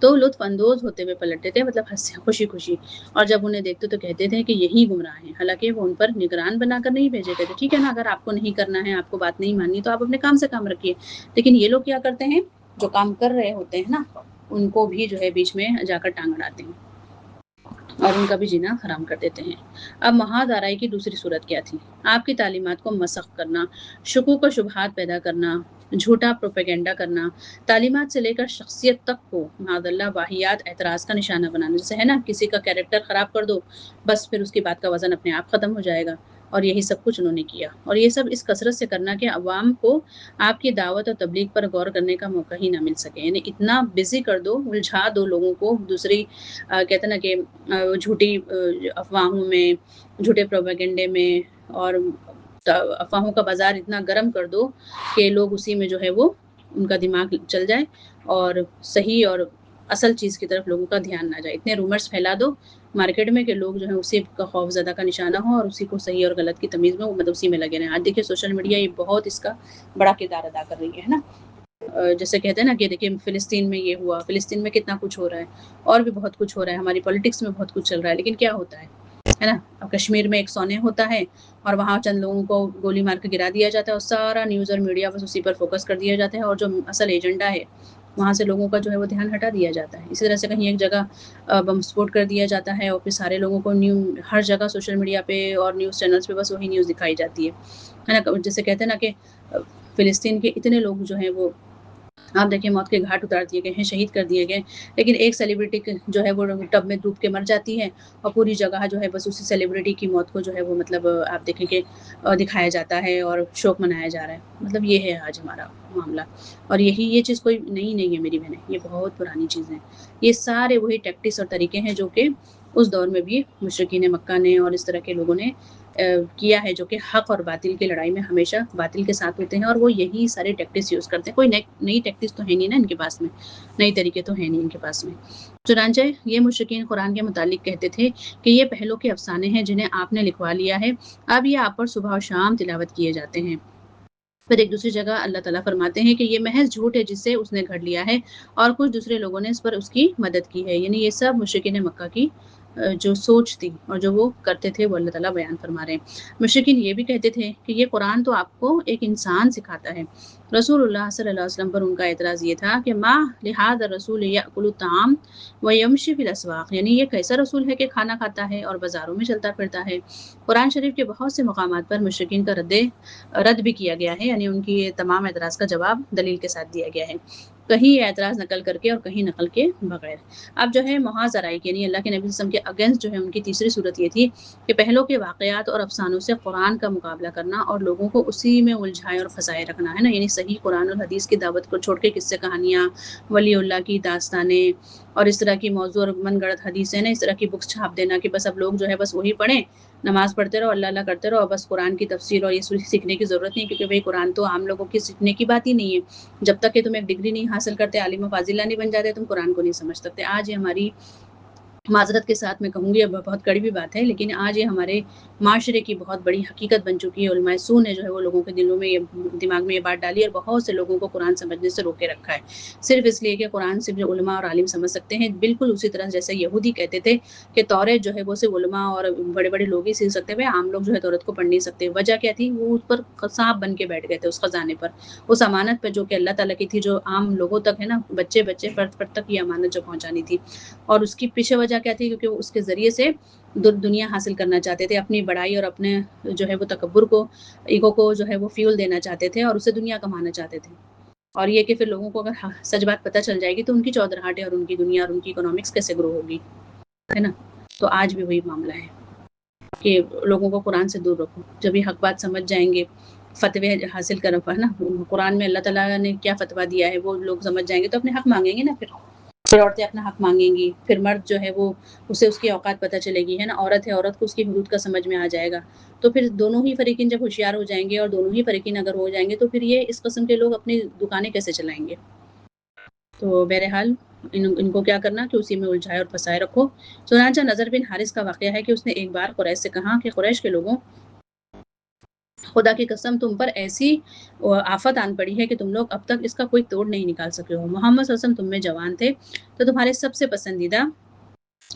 Speaker 1: تو لطف اندوز ہوتے ہوئے پلٹتے تھے، مطلب خوشی خوشی، اور جب انہیں دیکھتے تو کہتے تھے کہ یہی گمراہ ہیں، حالانکہ وہ ان پر نگران بنا کر نہیں بھیجے گئے تھے۔ ٹھیک ہے نا، اگر آپ کو نہیں کرنا ہے، آپ کو بات نہیں ماننی، تو آپ اپنے کام سے کام رکھیے، لیکن یہ لوگ کیا کرتے ہیں، جو کام کر رہے ہوتے ہیں نا ان کو بھی جو ہے بیچ میں جا کر ٹانگ اڑاتے ہیں اور ان کا بھی جینا حرام کر دیتے ہیں۔ اب محاذ آرائی کی دوسری صورت کیا تھی؟ آپ کی تعلیمات کو مسخ کرنا، شکوک و شبہات پیدا کرنا، جھوٹا پروپیگنڈا کرنا، تعلیمات سے لے کر شخصیت تک کو معاذ اللہ واہیات اعتراض کا نشانہ بنانا۔ جیسے ہے نا کسی کا کیریکٹر خراب کر دو، بس پھر اس کی بات کا وزن اپنے آپ ختم ہو جائے گا، اور یہی سب کچھ انہوں نے کیا، اور یہ سب اس کثرت سے کرنا کہ عوام کو آپ کی دعوت اور تبلیغ پر غور کرنے کا موقع ہی نہ مل سکے، یعنی اتنا بزی کر دو، الجھا دو لوگوں کو دوسری کہتے ہیں نا کہ جھوٹی افواہوں میں، جھوٹے پروپیگنڈے میں، اور افواہوں کا بازار اتنا گرم کر دو کہ لوگ اسی میں جو ہے وہ ان کا دماغ چل جائے اور صحیح اور اصل چیز کی طرف لوگوں کا دھیان نہ جائے۔ اتنے رومرز پھیلا دو مارکیٹ میں کہ لوگ جو ہے اسی کا خوف زدہ کا نشانہ ہو اور اسی کو صحیح اور غلط کی تمیز میں مطلب اسی میں لگے رہیں۔ آج دیکھیے سوشل میڈیا یہ بہت اس کا بڑا کردار ادا کر رہی ہے نا۔ جیسے کہتے ہیں نا کہ دیکھیے فلسطین میں یہ ہوا، فلسطین میں کتنا کچھ ہو رہا ہے، اور بھی بہت کچھ ہو رہا ہے، ہماری پولیٹکس میں بہت کچھ چل رہا ہے، لیکن کیا ہوتا ہے نا، اب کشمیر میں ایک سونے ہوتا ہے اور وہاں چند لوگوں کو گولی مار کے گرا دیا جاتا ہے، اور سارا نیوز اور میڈیا بس اسی پر فوکس کر دیا جاتا ہے، اور جو اصل ایجنڈا ہے وہاں سے لوگوں کا جو ہے وہ دھیان ہٹا دیا جاتا ہے۔ اسی طرح سے کہیں ایک جگہ بم سپوٹ کر دیا جاتا ہے، اور پھر سارے لوگوں کو ہر جگہ سوشل میڈیا پہ اور نیوز چینلز پہ بس وہی نیوز دکھائی جاتی ہے نا۔ جیسے کہتے ہیں نا کہ فلسطین کے اتنے لوگ جو ہیں وہ آپ دیکھیں موت کے گھاٹ اتار دیے گئے ہیں، شہید کر دیے گئے، لیکن ایک سیلیبریٹی جو ہے وہ ٹب میں ڈوب کے مر جاتی ہے، اور پوری جگہ جو ہے بس اسی سیلیبریٹی کی موت کو جو ہے وہ مطلب آپ دیکھیں کہ دکھایا جاتا ہے اور شوق منایا جا رہا ہے۔ مطلب یہ ہے آج ہمارا معاملہ، اور یہ چیز کوئی نئی نہیں ہے میری بہنیں، یہ بہت پرانی چیزیں ہیں۔ یہ سارے وہی ٹیکٹکس اور طریقے ہیں جو کہ اس دور میں بھی مشرکین مکہ نے اور اس طرح کے لوگوں نے کیا ہے، جو کہ حق اور باطل کی لڑائی میں ہمیشہ باطل کے ساتھ ہوتے ہیں، اور وہ یہی سارے ٹیکٹکس یوز کرتے ہیں۔ کوئی نئی ٹیکٹکس تو ہے نہیں نا ان کے پاس میں، نئی طریقے تو ہیں نہیں ان کے پاس میں۔ چنانچہ یہ مشرکین قرآن کے متعلق کہتے تھے کہ یہ پہلو کے افسانے ہیں جنہیں آپ نے لکھوا لیا ہے، اب یہ آپ پر صبح و شام تلاوت کیے جاتے ہیں۔ پھر ایک دوسری جگہ اللہ تعالیٰ فرماتے ہیں کہ یہ محض جھوٹ ہے جسے اس نے گھڑ لیا ہے، اور کچھ دوسرے لوگوں نے اس پر اس کی مدد کی ہے، یعنی یہ سب مشرکین مکہ کی جو سوچ تھی اور جو وہ کرتے تھے وہ اللہ تعالیٰ بیان فرما رہے ہیں۔ مشرکین یہ بھی کہتے تھے کہ یہ قرآن تو آپ کو ایک انسان سکھاتا ہے۔ رسول اللہ صلی اللہ علیہ وسلم پر ان کا اعتراض یہ تھا کہ ما لہذا الرسول یأکل الطعام ویمشی فی الاسواق، یعنی یہ کیسا رسول ہے کہ کھانا کھاتا ہے اور بازاروں میں چلتا پھرتا ہے۔ قرآن شریف کے بہت سے مقامات پر مشرکین کا رد بھی کیا گیا ہے، یعنی ان کی تمام اعتراض کا جواب دلیل کے ساتھ دیا گیا ہے، کہیں اعتراض نقل کر کے اور کہیں نقل کے بغیر۔ اب جو ہے محاذ آرائی یعنی اللہ کے نبی صلی اللہ علیہ وسلم کے اگینسٹ جو ہے ان کی تیسری صورت یہ تھی کہ پہلوں کے واقعات اور افسانوں سے قرآن کا مقابلہ کرنا اور لوگوں کو اسی میں الجھائے اور پھنسائے رکھنا ہے نا، یعنی صحیح قرآن اور حدیث کی دعوت کو چھوڑ کے قصے کہانیاں، ولی اللہ کی داستانیں اور اس طرح کی موضوع اور من گڑت حدیثیں نا، اس طرح کی بکس چھاپ دینا کہ بس اب لوگ جو ہے بس وہی پڑھیں، نماز پڑھتے رہو، اللہ اللہ کرتے رہو، اور بس قرآن کی تفسیر اور یہ سیکھنے کی ضرورت نہیں، کیونکہ بھئی قرآن تو عام لوگوں کی سیکھنے کی بات ہی نہیں ہے۔ جب تک کہ تم ایک ڈگری نہیں حاصل کرتے، عالم و فاضلہ نہیں بن جاتے، تم قرآن کو نہیں سمجھ سکتے۔ آج یہ ہماری معذرت کے ساتھ میں کہوں گی، اب بہت کڑوی بات ہے، لیکن آج یہ ہمارے معاشرے کی بہت بڑی حقیقت بن چکی ہے۔ علماء سو نے جو ہے وہ لوگوں کے دلوں میں دماغ میں یہ بات ڈالی، اور بہت سے لوگوں کو قرآن سمجھنے سے روکے رکھا ہے، صرف اس لیے کہ قرآن صرف جو علماء اور عالم سمجھ سکتے ہیں۔ بالکل اسی طرح جیسے یہودی کہتے تھے کہ توریت جو ہے وہ صرف علماء اور بڑے بڑے لوگ ہی سیکھ سکتے ہیں، عام لوگ جو ہے توریت کو پڑھ نہیں سکتے۔ وجہ کیا تھی؟ وہ اس پر سانپ بن کے بیٹھ گئے تھے، اس خزانے پر، اس امانت پہ جو کہ اللہ تعالیٰ کی تھی، جو عام لوگوں تک ہے نا، بچے فرد فرد تک یہ امانت جو پہنچانی تھی۔ اور اس کی پیچھے وجہ کیا تھی؟ کیونکہ اس کے ذریعے سے دنیا حاصل کرنا چاہتے تھے، اپنی بڑائی اور اپنے جو ہے وہ تکبر کو، ایگو کو جو ہے وہ فیول دینا چاہتے تھے، اور اسے دنیا کمانا چاہتے تھے۔ اور یہ کہ پھر لوگوں کو اگر سچ بات پتہ چل جائے گی تو ان کی چودراہٹیں اور ان کی دنیا اور ان کی اکنامکس کیسے گرو ہوگی، ہے نا؟ تو آج بھی وہی معاملہ ہے کہ لوگوں کو قرآن سے دور رکھو۔ جب یہ حق بات سمجھ جائیں گے، فتوے حاصل کر نا، قرآن میں اللہ تعالیٰ نے کیا فتویٰ دیا ہے وہ لوگ سمجھ جائیں گے تو اپنے حق مانگیں گے نا۔ پھر عورتیں اپنا حق مانگیں گی، پھر مرد جو ہے وہ اسے اس کی اوقات پتہ چلے گی، ہے نا، عورت ہے، عورت کو اس کی حدود کا سمجھ میں آ جائے گا، تو پھر دونوں ہی فریقین جب ہوشیار ہو جائیں گے اور دونوں ہی فریقین اگر ہو جائیں گے تو پھر یہ اس قسم کے لوگ اپنی دکانیں کیسے چلائیں گے؟ تو بہرحال ان کو کیا کرنا کہ اسی میں الجھائے اور پھنسائے رکھو۔ چنانچہ نضر بن حارث کا واقعہ ہے کہ اس نے ایک بار قریش سے کہا کہ قریش کے لوگوں، خدا کی قسم تم پر ایسی آفت آن پڑی ہے کہ تم لوگ اب تک اس کا کوئی توڑ نہیں نکال سکے ہو۔ محمد صلی اللہ علیہ وسلم تم میں جوان تھے تو تمہارے سب سے پسندیدہ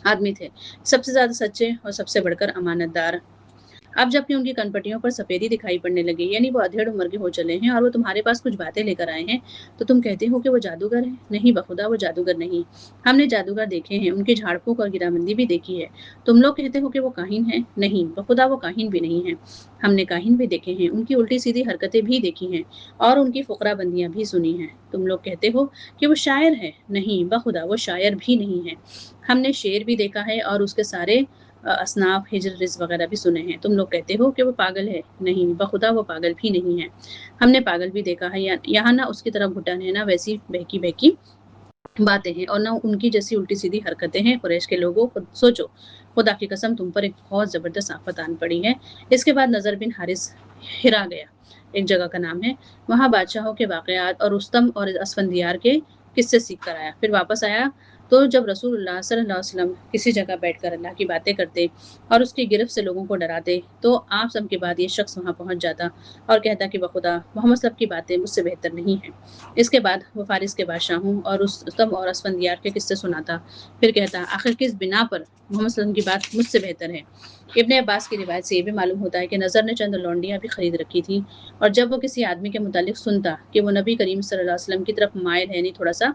Speaker 1: آدمی تھے، سب سے زیادہ سچے اور سب سے بڑھ کر امانت دار۔ اب جب کہ ان کی کنپٹیوں پر سفیدی دکھائی پڑنے لگی، یعنی وہ ادھیڑ عمر کے ہو چلے ہیں اور وہ تمہارے پاس کچھ باتیں لے کر آئے ہیں، تو تم کہتے ہو کہ وہ جادوگر ہیں۔ نہیں بخدا وہ جادوگر نہیں، ہم نے جادوگر دیکھے ہیں، ان کی جھاڑ پھونک اور گرامندی بھی دیکھی ہے۔ تم لوگ کہتے ہو کہ وہ کاہن ہیں، نہیں بخدا وہ کاہن بھی نہیں ہیں، ہم نے کاہن بھی دیکھے ہیں، ان کی الٹی سیدھی حرکتیں بھی دیکھی ہیں اور ان کی فقرا بندیاں بھی سنی ہیں۔ تم لوگ کہتے ہو کہ وہ شاعر ہے، نہیں بخدا وہ شاعر بھی نہیں ہے، ہم نے شعر بھی دیکھا ہے اور اس کے سارے اصناف ہجر رز وغیرہ بھی سنے ہیں۔ تم لوگ کہتے ہو کہ وہ پاگل ہے، نہیں بخدا وہ پاگل بھی نہیں ہے، ہم نے پاگل بھی دیکھا ہے، یہاں نہ اس کی طرح گھٹن ہے، نہ ویسی بہکی بہکی باتیں ہیں اور نہ ان کی جیسی الٹی سیدھی حرکتیں ہیں۔ قریش کے لوگوں سوچو، خدا کی قسم تم پر ایک بہت زبردست آفت آن پڑی ہے۔ اس کے بعد نضر بن حارث ہرا گیا، ایک جگہ کا نام ہے، وہاں بادشاہوں کے واقعات اور رستم اور اسفندیار کے قصے سیکھ کر آیا۔ پھر واپس آیا تو جب رسول اللہ صلی اللہ علیہ وسلم کسی جگہ بیٹھ کر اللہ کی باتیں کرتے اور اس کی گرفت سے لوگوں کو ڈراتے تو آپ سب کے بعد یہ شخص وہاں پہنچ جاتا اور کہتا کہ بخدا محمد صلی اللہ علیہ وسلم کی باتیں مجھ سے بہتر نہیں ہیں۔ اس کے بعد وہ فارس کے بادشاہوں اور رستم اور اسفندیار کے قصے سناتا، پھر کہتا آخر کس بنا پر محمد صلی اللہ علیہ وسلم کی بات مجھ سے بہتر ہے۔ ابن عباس کی روایت سے یہ بھی معلوم ہوتا ہے کہ نضر نے چند لونڈیاں بھی خرید رکھی تھی، اور جب وہ کسی آدمی کے متعلق سنتا کہ وہ نبی کریم صلی اللہ علیہ وسلم کی طرف مائل ہے، یعنی تھوڑا سا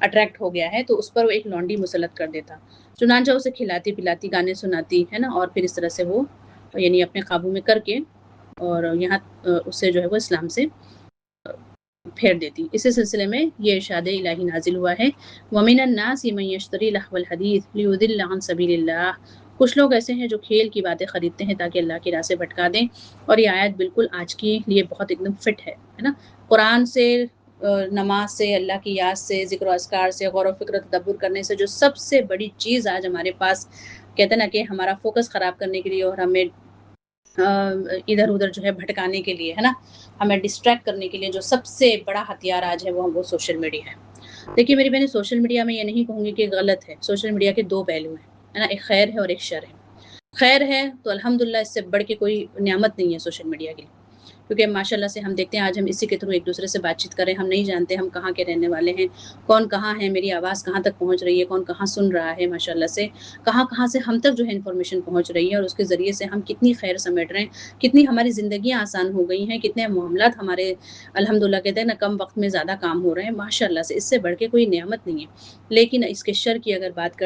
Speaker 1: اٹریکٹ ہو گیا ہے، تو اس پر وہ ایک لونڈی مسلط کر دیتا، چنانچہ اسے کھلاتی پلاتی گانے سناتی، ہے نا، اور پھر اس طرح سے وہ یعنی اپنے قابو میں کر کے اور یہاں اسے جو ہے وہ اسلام سے پھیر دیتی۔ اسی سلسلے میں یہ ارشاد الہی نازل ہوا ہے، وَمِنَ النَّاسِ مَن يَشْتَرِي لَهْوَ الْحَدِيثِ لِيُضِلَّ عَن سَبِيلِ اللَّهِ۔ کچھ لوگ ایسے ہیں جو کھیل کی باتیں خریدتے ہیں تاکہ اللہ کی راہ سے بھٹکا دیں، اور یہ آیت بالکل آج کے لیے بہت ایک دم فٹ ہے نا۔ قرآن سے، نماز سے، اللہ کی یاد سے، ذکر و اذکار سے، غور و فکر تدبر کرنے سے جو سب سے بڑی چیز آج ہمارے پاس کہتے ہیں نا کہ ہمارا فوکس خراب کرنے کے لیے اور ہمیں ادھر ادھر جو ہے بھٹکانے کے لیے، ہے نا، ہمیں ڈسٹریکٹ کرنے کے لیے جو سب سے بڑا ہتھیار آج ہے وہ سوشل میڈیا ہے۔ دیکھیے میری بہنیں، سوشل میڈیا میں یہ نہیں کہوں گی کہ غلط ہے، سوشل میڈیا کے دو پہلو ہیں، ہے نا، ایک خیر ہے اور ایک شر ہے۔ خیر ہے تو الحمدللہ اس سے بڑھ کے کوئی نعمت نہیں ہے سوشل میڈیا کے لیے، کیونکہ ماشاءاللہ سے ہم دیکھتے ہیں آج ہم اسی کے تھرو ایک دوسرے سے بات چیت کریں، ہم نہیں جانتے ہم کہاں کے رہنے والے ہیں، کون کہاں ہے، میری آواز کہاں تک پہنچ رہی ہے، کون کہاں سن رہا ہے، ماشاءاللہ سے کہاں سے ہم تک جو ہے انفارمیشن پہنچ رہی ہے، اور اس کے ذریعے سے ہم کتنی خیر سمیٹ رہے ہیں، کتنی ہماری زندگیاں آسان ہو گئی ہیں، کتنے معاملات ہمارے الحمدللہ کہتے ہیں نا کم وقت میں زیادہ کام ہو رہے ہیں، ماشاءاللہ سے اس سے بڑھ کے کوئی نعمت نہیں ہے۔ لیکن اس کے شر کی اگر بات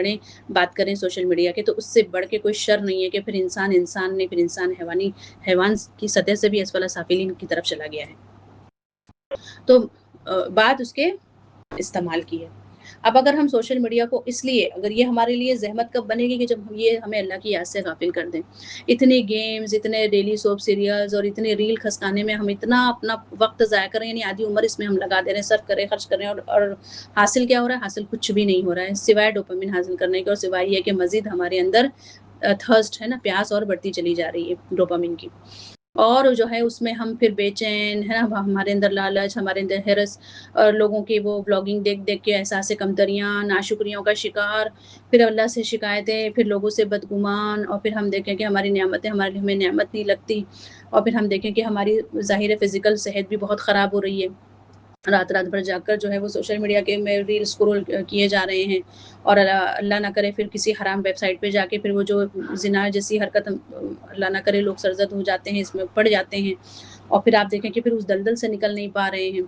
Speaker 1: کریں سوشل میڈیا کے، تو اس سے بڑھ کے کوئی شر نہیں ہے کہ پھر انسان نہیں، پھر انسان حیوان کی سطح سے بھی اسفل سافلین کی طرف چلا گیا ہے۔ تو بات اس کے استعمال کی ہے۔ اب اگر ہم سوشل میڈیا کو اس لیے، اگر یہ ہمارے لیے زحمت کب بنے گی کہ جب یہ ہمیں اللہ کی یاد سے غافل کر دیں، اتنے گیمز، اتنے ڈیلی سوپ سیریلز اور اتنے ریل کھسکانے میں ہم اتنا اپنا وقت ضائع کریں، یعنی آدھی عمر اس میں ہم لگا دے رہے ہیں، صرف کریں، خرچ کریں، اور حاصل کیا ہو رہا ہے؟ حاصل کچھ بھی نہیں ہو رہا ہے سوائے ڈوپامین حاصل کرنے کے، اور سوائے یہ کہ مزید ہمارے اندر تھرسٹ ہے نا، پیاس اور بڑھتی چلی جا رہی ہے ڈوپامین کی۔ اور جو ہے اس میں ہم پھر بے چین ہے نا، ہمارے اندر لالچ، ہمارے اندر ہرس، اور لوگوں کی وہ بلاگنگ دیکھ دیکھ کے احساس کمتریاں، ناشکریوں کا شکار، پھر اللہ سے شکایتیں، پھر لوگوں سے بدگمان، اور پھر ہم دیکھیں کہ ہماری نعمتیں ہمارے لیے ہمیں نعمت نہیں لگتی، اور پھر ہم دیکھیں کہ ہماری ظاہر فزیکل صحت بھی بہت خراب ہو رہی ہے، رات رات بھر جا کر جو ہے وہ سوشل میڈیا کے میں ریل اسکرول کیے جا رہے ہیں، اور اللہ نہ کرے پھر کسی حرام ویب سائٹ پہ جا کے پھر وہ جو زنا جیسی حرکت اللہ نہ کرے لوگ سرزد ہو جاتے ہیں، اس میں پڑ جاتے ہیں، اور پھر آپ دیکھیں کہ پھر اس دلدل سے نکل نہیں پا رہے ہیں،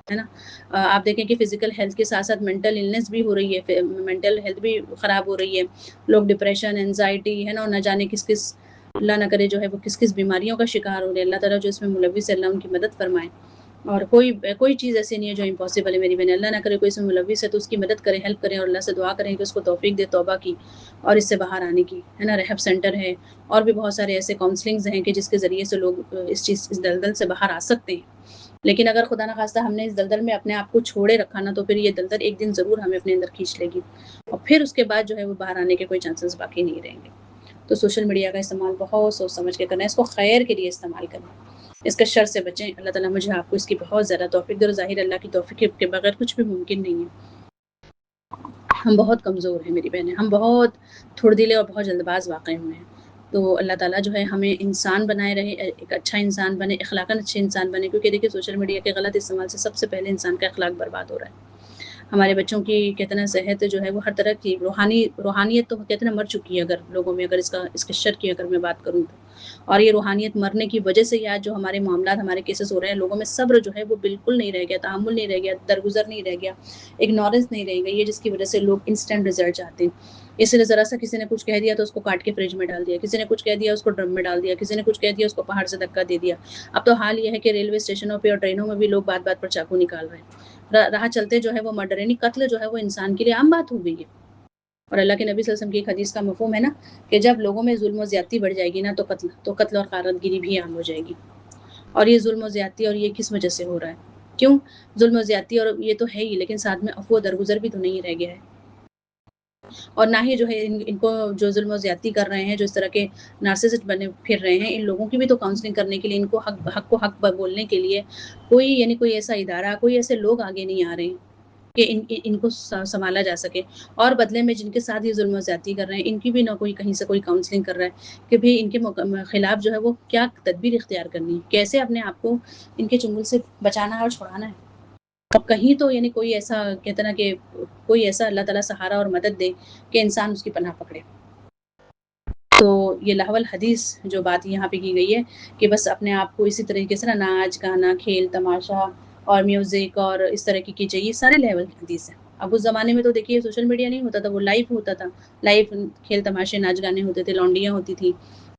Speaker 1: ہے نا۔ آپ دیکھیں کہ فزیکل ہیلتھ کے ساتھ ساتھ مینٹل النس بھی ہو رہی ہے، مینٹل ہیلتھ بھی خراب ہو رہی ہے، لوگ ڈپریشن، انزائٹی، ہے نا، اور نہ جانے کس کس اللہ نہ کرے جو ہے وہ کس کس بیماریوں کا شکار ہو رہے ہیں۔ اللہ تعالیٰ جو اس میں ملوث ہے، اللہ ان کی مدد فرمائے، اور کوئی چیز ایسی نہیں ہے جو امپاسبل ہے میری بہن، اللہ نہ کرے کوئی اس میں ملوث ہے تو اس کی مدد کریں، ہیلپ کریں، اور اللہ سے دعا کریں کہ اس کو توفیق دے توبہ کی اور اس سے باہر آنے کی، ہے نا۔ ریہب سینٹر ہے، اور بھی بہت سارے ایسے کاؤنسلنگز ہیں کہ جس کے ذریعے سے لوگ اس دلدل سے باہر آ سکتے ہیں، لیکن اگر خدا نخواستہ ہم نے اس دلدل میں اپنے آپ کو چھوڑے رکھا نا، تو پھر یہ دلدل ایک دن ضرور ہمیں اپنے اندر کھینچ لے گی، اور پھر اس کے بعد جو ہے وہ باہر آنے کے کوئی چانسز باقی نہیں رہیں گے۔ تو سوشل میڈیا کا استعمال بہت سوچ سمجھ کے کرنا ہے، اس کو خیر کے لیے استعمال کرنا، اس کے شر سے بچیں۔ اللہ تعالیٰ مجھے آپ کو اس کی بہت زیادہ توفیق دے، اور ظاہر اللہ کی توفیق کے بغیر کچھ بھی ممکن نہیں ہے۔ ہم بہت کمزور ہیں میری بہنیں، ہم بہت تھوڑ دلے اور بہت جلد باز واقع ہوئے ہیں، تو اللہ تعالیٰ جو ہے ہمیں انسان بنائے رہے، ایک اچھا انسان بنے، اخلاقاً اچھے انسان بنے، کیونکہ دیکھیے سوشل میڈیا کے غلط استعمال سے سب سے پہلے انسان کا اخلاق برباد ہو رہا ہے۔ ہمارے بچوں کی کہتے ہیں صحت جو ہے وہ ہر طرح کی روحانیت تو کہتے ہیں مر چکی ہے، اگر لوگوں میں، اگر اس کے شر کی اگر میں بات کروں تو، اور یہ روحانیت مرنے کی وجہ سے آج جو ہمارے معاملات، ہمارے کیسز ہو رہے ہیں، لوگوں میں صبر جو ہے وہ بالکل نہیں رہ گیا، تحمل نہیں رہ گیا، درگزر نہیں رہ گیا، اگنورنس نہیں رہ گئی ہے، جس کی وجہ سے لوگ انسٹنٹ رزلٹ چاہتے ہیں۔ اس لیے ذرا سا کسی نے کچھ کہہ دیا تو اس کو کاٹ کے فریج میں ڈال دیا، کسی نے کچھ کہہ دیا اس کو ڈرم میں ڈال دیا، کسی نے کچھ کہہ دیا اس کو پہاڑ سے دھکا دے دیا۔ اب تو حال یہ ہے کہ ریلوے اسٹیشنوں پہ اور ٹرینوں میں بھی لوگ بات بات پر چاقو نکال رہے ہیں، راہ چلتے جو ہے وہ مرڈر، یعنی قتل جو ہے وہ انسان کے لیے عام بات ہو گئی ہے۔ اور اللہ کے نبی صلی اللہ علیہ وسلم کی ایک حدیث کا مفہوم ہے نا کہ جب لوگوں میں ظلم و زیادتی بڑھ جائے گی نا تو قتل اور غارت گری بھی عام ہو جائے گی۔ اور یہ ظلم و زیادتی اور یہ کس وجہ سے ہو رہا ہے؟ کیوں ظلم و زیادتی؟ اور یہ تو ہے ہی، لیکن ساتھ میں عفو و درگزر بھی تو نہیں رہ گیا ہے، اور نہ ہی جو ہے ان کو جو ظلم و زیادتی کر رہے ہیں، جو اس طرح کے نارسسسٹ بنے پھر رہے ہیں، ان لوگوں کی بھی تو کاؤنسلنگ کرنے کے لیے، ان کو حق بولنے کے لیے کوئی ایسا ادارہ، کوئی ایسے لوگ آگے نہیں آ رہے ہیں کہ ان کو سنبھالا جا سکے، اور بدلے میں جن کے ساتھ یہ ظلم و زیادتی کر رہے ہیں ان کی بھی نہ کوئی کہیں سے کوئی کاؤنسلنگ کر رہا ہے کہ بھی ان کے خلاف جو ہے وہ کیا تدبیر اختیار کرنی ہے، کیسے اپنے آپ کو ان کے چنگل سے بچانا ہے اور چھڑانا ہے۔ اب کہیں تو یعنی کوئی ایسا کہتے نا کہ کوئی ایسا اللہ تعالیٰ سہارا اور مدد دے کہ انسان اس کی پناہ پکڑے۔ تو یہ لہو الحدیث جو بات یہاں پہ کی گئی ہے کہ بس اپنے آپ کو اسی طریقے سے نا ناچ گانا کھیل تماشا اور میوزک اور اس طرح کی چاہیے، سارے لیول کی حدیث ہے۔ اب اس زمانے میں تو دیکھیے سوشل میڈیا نہیں ہوتا تھا، وہ لائیو ہوتا تھا، لائیو کھیل تماشے ناچ گانے ہوتے تھے، لونڈیاں ہوتی تھیں،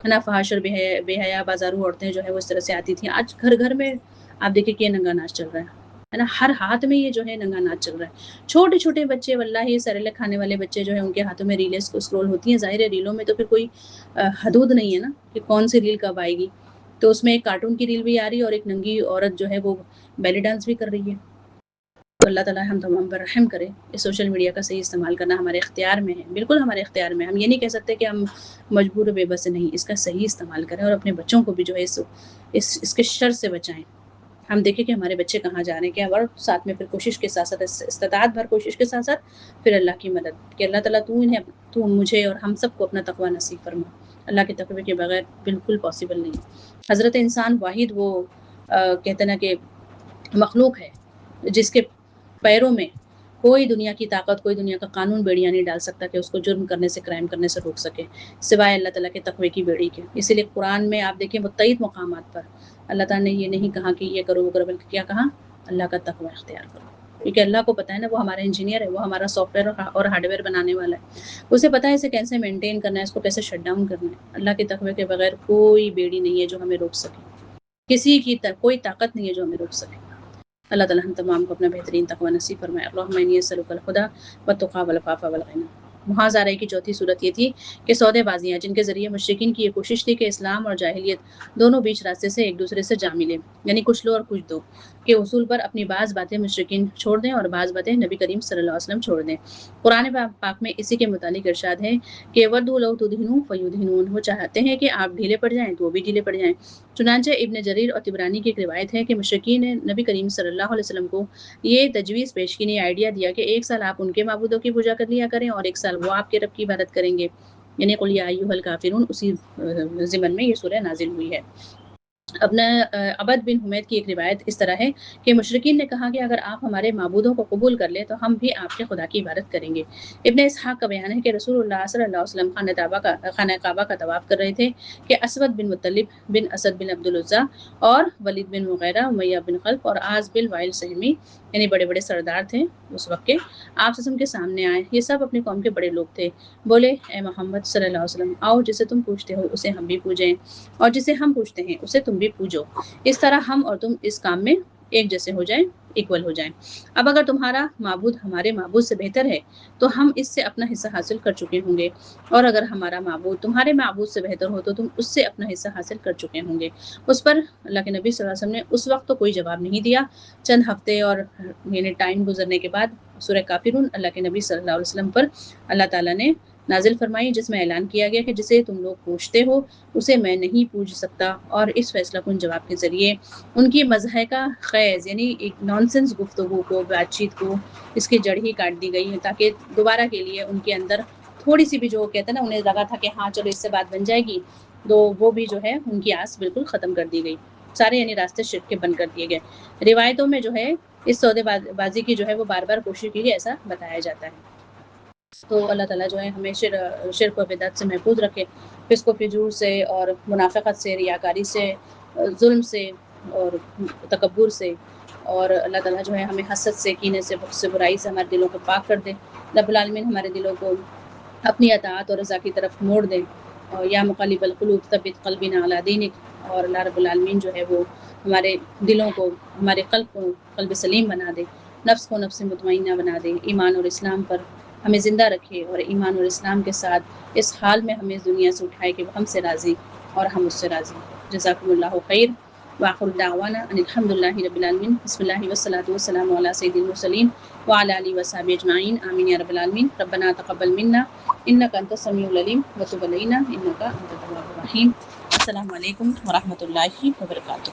Speaker 1: ہے نا، فحش اور بے حیا بازارو عورتیں جو ہے وہ اس طرح سے آتی تھیں۔ آج گھر گھر میں آپ دیکھیں کہ یہ ننگا ناچ چل رہا ہے نا، ہر ہاتھ میں یہ جو ہے ننگا ناچ چل رہا ہے۔ چھوٹے چھوٹے بچے، واللہ یہ سیریلک کھانے والے بچے جو ہیں ان کے ہاتھوں میں ریلیں اسکرول ہوتی ہیں، ظاہر ہے ریلوں میں تو پھر کوئی حدود نہیں ہے نا کہ کون سی ریل کب آئے گی، تو اس میں ایک کارٹون کی ریل بھی آ رہی ہے اور ایک ننگی عورت جو ہے وہ بیلی ڈانس بھی کر رہی ہے۔ تو اللہ تعالیٰ ہم تمام پر رحم کرے، اس سوشل میڈیا کا صحیح استعمال کرنا ہمارے اختیار میں ہے، بالکل ہمارے اختیار میں۔ ہم یہ نہیں کہہ سکتے کہ ہم مجبور و بے بس نہیں، اس کا صحیح استعمال کریں اور اپنے بچوں کو بھی جو ہے اس کے شر سے بچائیں۔ ہم دیکھیں کہ ہمارے بچے کہاں جا رہے ہیں کیا، اور ساتھ میں پھر کوشش کے ساتھ ساتھ استطاعت بھر کوشش کے ساتھ ساتھ پھر اللہ کی مدد کہ اللہ تعالیٰ تو مجھے اور ہم سب کو اپنا تقوی نصیب فرما۔ اللہ کے تقوی کے بغیر بالکل پاسبل نہیں۔ حضرت انسان واحد وہ کہتے نا کہ مخلوق ہے جس کے پیروں میں کوئی دنیا کی طاقت، کوئی دنیا کا قانون بیڑیاں نہیں ڈال سکتا کہ اس کو جرم کرنے سے، کرائم کرنے سے روک سکے، سوائے اللہ تعالیٰ کے تقوی کی بیڑی کے۔ اسی لیے قرآن میں آپ دیکھیں متعدد مقامات پر اللہ تعالیٰ نے یہ نہیں کہا کہ یہ کرو وہ کرو، بلکہ کیا کہا، اللہ کا تقوی اختیار کرو، کیونکہ اللہ کو پتہ ہے نا، وہ ہمارا انجینئر ہے، وہ ہمارا سافٹ ویئر اور ہارڈ ویئر بنانے والا ہے، اسے پتہ ہے اسے کیسے مینٹین کرنا ہے، اس کو کیسے شٹ ڈاؤن کرنا ہے۔ اللہ کے تقوی کے بغیر کوئی بیڑی نہیں ہے جو ہمیں روک سکے، کسی کی کوئی طاقت نہیں ہے جو ہمیں روک سکے۔ اللہ تعالیٰ ہم تمام کو اپنا بہترین تقوی نصیب فرمائے۔ اللہم انی اسألک الہدی والتقی والعفاف والغنی۔ محاذ آرہی کی چوتھی صورت یہ تھی کہ سودے بازیاں جن کے ذریعے مشرکین کی یہ کوشش تھی کہ اسلام اور جاہلیت دونوں بیچ راستے سے ایک دوسرے سے جا ملے، یعنی کچھ لو اور کچھ دو کے اصول پر اپنی بعض باتیں مشرکین چھوڑ دیں اور بعض باتیں نبی کریم صلی اللہ علیہ وسلم چھوڑ دیں۔ قرآن پاک میں اسی کے متعلق ارشاد ہے کہ ودوا لو تدہنوا فیدہنون، وہ چاہتے ہیں کہ آپ ڈھیلے پڑ جائیں تو وہ بھی ڈھیلے پڑ جائیں، چنانچہ ابن جریر اور طبرانی کی ایک روایت ہے کہ مشرکین نے نبی کریم صلی اللہ علیہ وسلم کو یہ تجویز پیش کی، یہ آئیڈیا دیا کہ ایک سال آپ ان کے معبودوں کی پوجا کر لیا کریں اور ایک سال وہ آپ کے رب کی عبادت کریں گے، یعنی قل یا ایھا الکافرون، اسی ضمن میں یہ سورہ نازل ہوئی ہے۔ اپنا عبد بن حمید کی ایک روایت اس طرح ہے کہ مشرکین نے کہا کہ اگر آپ ہمارے معبودوں کو قبول کر لیں تو ہم بھی آپ کے خدا کی عبادت کریں گے۔ ابن اسحاق کا بیان ہے کہ رسول اللہ صلی اللہ علیہ وسلم خانہ کعبہ کا طواف کر رہے تھے کہ اسود بن مطلب بن اسد بن عبد العزیٰ اور ولید بن مغیرہ، امیہ بن خلف اور عاص بن وائل سہمی، یعنی بڑے بڑے سردار تھے اس وقت کے، آپ وسلم کے سامنے آئے۔ یہ سب اپنی قوم کے بڑے لوگ تھے۔ بولے اے محمد صلی اللہ علیہ وسلم، آؤ جسے تم پوچھتے ہو اسے ہم بھی پوجیں، اور جسے ہم پوچھتے ہیں اسے تم بھی پوجو، اس طرح ہم اور تم اس کام میں ایک جیسے ہو جائیں، ایکول ہو جائیں۔ اب اگر تمہارا معبود ہمارے معبود سے بہتر ہے تو ہم اس سے اپنا حصہ حاصل کر چکے ہوں گے، اور اگر ہمارا معبود تمہارے معبود سے بہتر ہو تو تم اس سے اپنا حصہ حاصل کر چکے ہوں گے۔ اس پر اللہ کے نبی صلی اللہ علیہ وسلم نے اس وقت تو کوئی جواب نہیں دیا۔ چند ہفتے اور یعنی ٹائم گزرنے کے بعد سورہ کافرون اللہ کے نبی صلی اللہ علیہ وسلم پر اللہ تعالیٰ نے نازل فرمائی، جس میں اعلان کیا گیا کہ جسے تم لوگ پوچھتے ہو اسے میں نہیں پوج سکتا، اور اس فیصلہ کن جواب کے ذریعے ان کی مضحکہ خیز یعنی ایک نانسنس گفتگو کو، بات چیت کو، اس کی جڑ ہی کاٹ دی گئی ہے، تاکہ دوبارہ کے لیے ان کے اندر تھوڑی سی بھی جو کہتے ہیں نا، انہیں لگا تھا کہ ہاں چلو اس سے بات بن جائے گی، تو وہ بھی جو ہے ان کی آس بالکل ختم کر دی گئی، سارے یعنی راستے شرک کے بند کر دیے گئے۔ روایتوں میں جو ہے اس سودے بازی کی جو ہے وہ بار بار کوشش کی گئی، ایسا بتایا جاتا ہے۔ تو اللہ تعالیٰ جو ہے ہمیں شرک و بدعت سے محفوظ رکھے، فسق و فجور سے اور منافقت سے، ریاکاری سے، ظلم سے اور تکبر سے، اور اللہ تعالیٰ جو ہے ہمیں حسد سے، کینے سے، بغض سے، برائی سے ہمارے دلوں کو پاک کر دے۔ رب العالمین ہمارے دلوں کو اپنی اطاعت اور رضا کی طرف موڑ دے، اور یا مقلب القلوب ثبت قلبنا علی دینک، اور اللہ رب العالمین جو ہے وہ ہمارے دلوں کو، ہمارے قلب کو قلب سلیم بنا دے، نفس کو نفس مطمئنہ بنا دے، ایمان اور اسلام پر ہمیں زندہ رکھے، اور ایمان اور اسلام کے ساتھ اس حال میں ہمیں اس دنیا سے اٹھائے کہ وہ ہم سے راضی اور ہم اس سے راضی۔ جزاکم اللہ خیر، وآخر دعوانا ان الحمد للہ رب العالمین، بسم اللہ والصلاۃ والسلام علی سید المرسلین وعلی آلہ وصحبہ اجمعین، آمین یا رب العالمین۔ ربنا تقبل منا انک انت السمیع العلیم وتب علینا انک انت التواب الرحیم۔ السلام علیکم ورحمۃ اللہ وبرکاتہ۔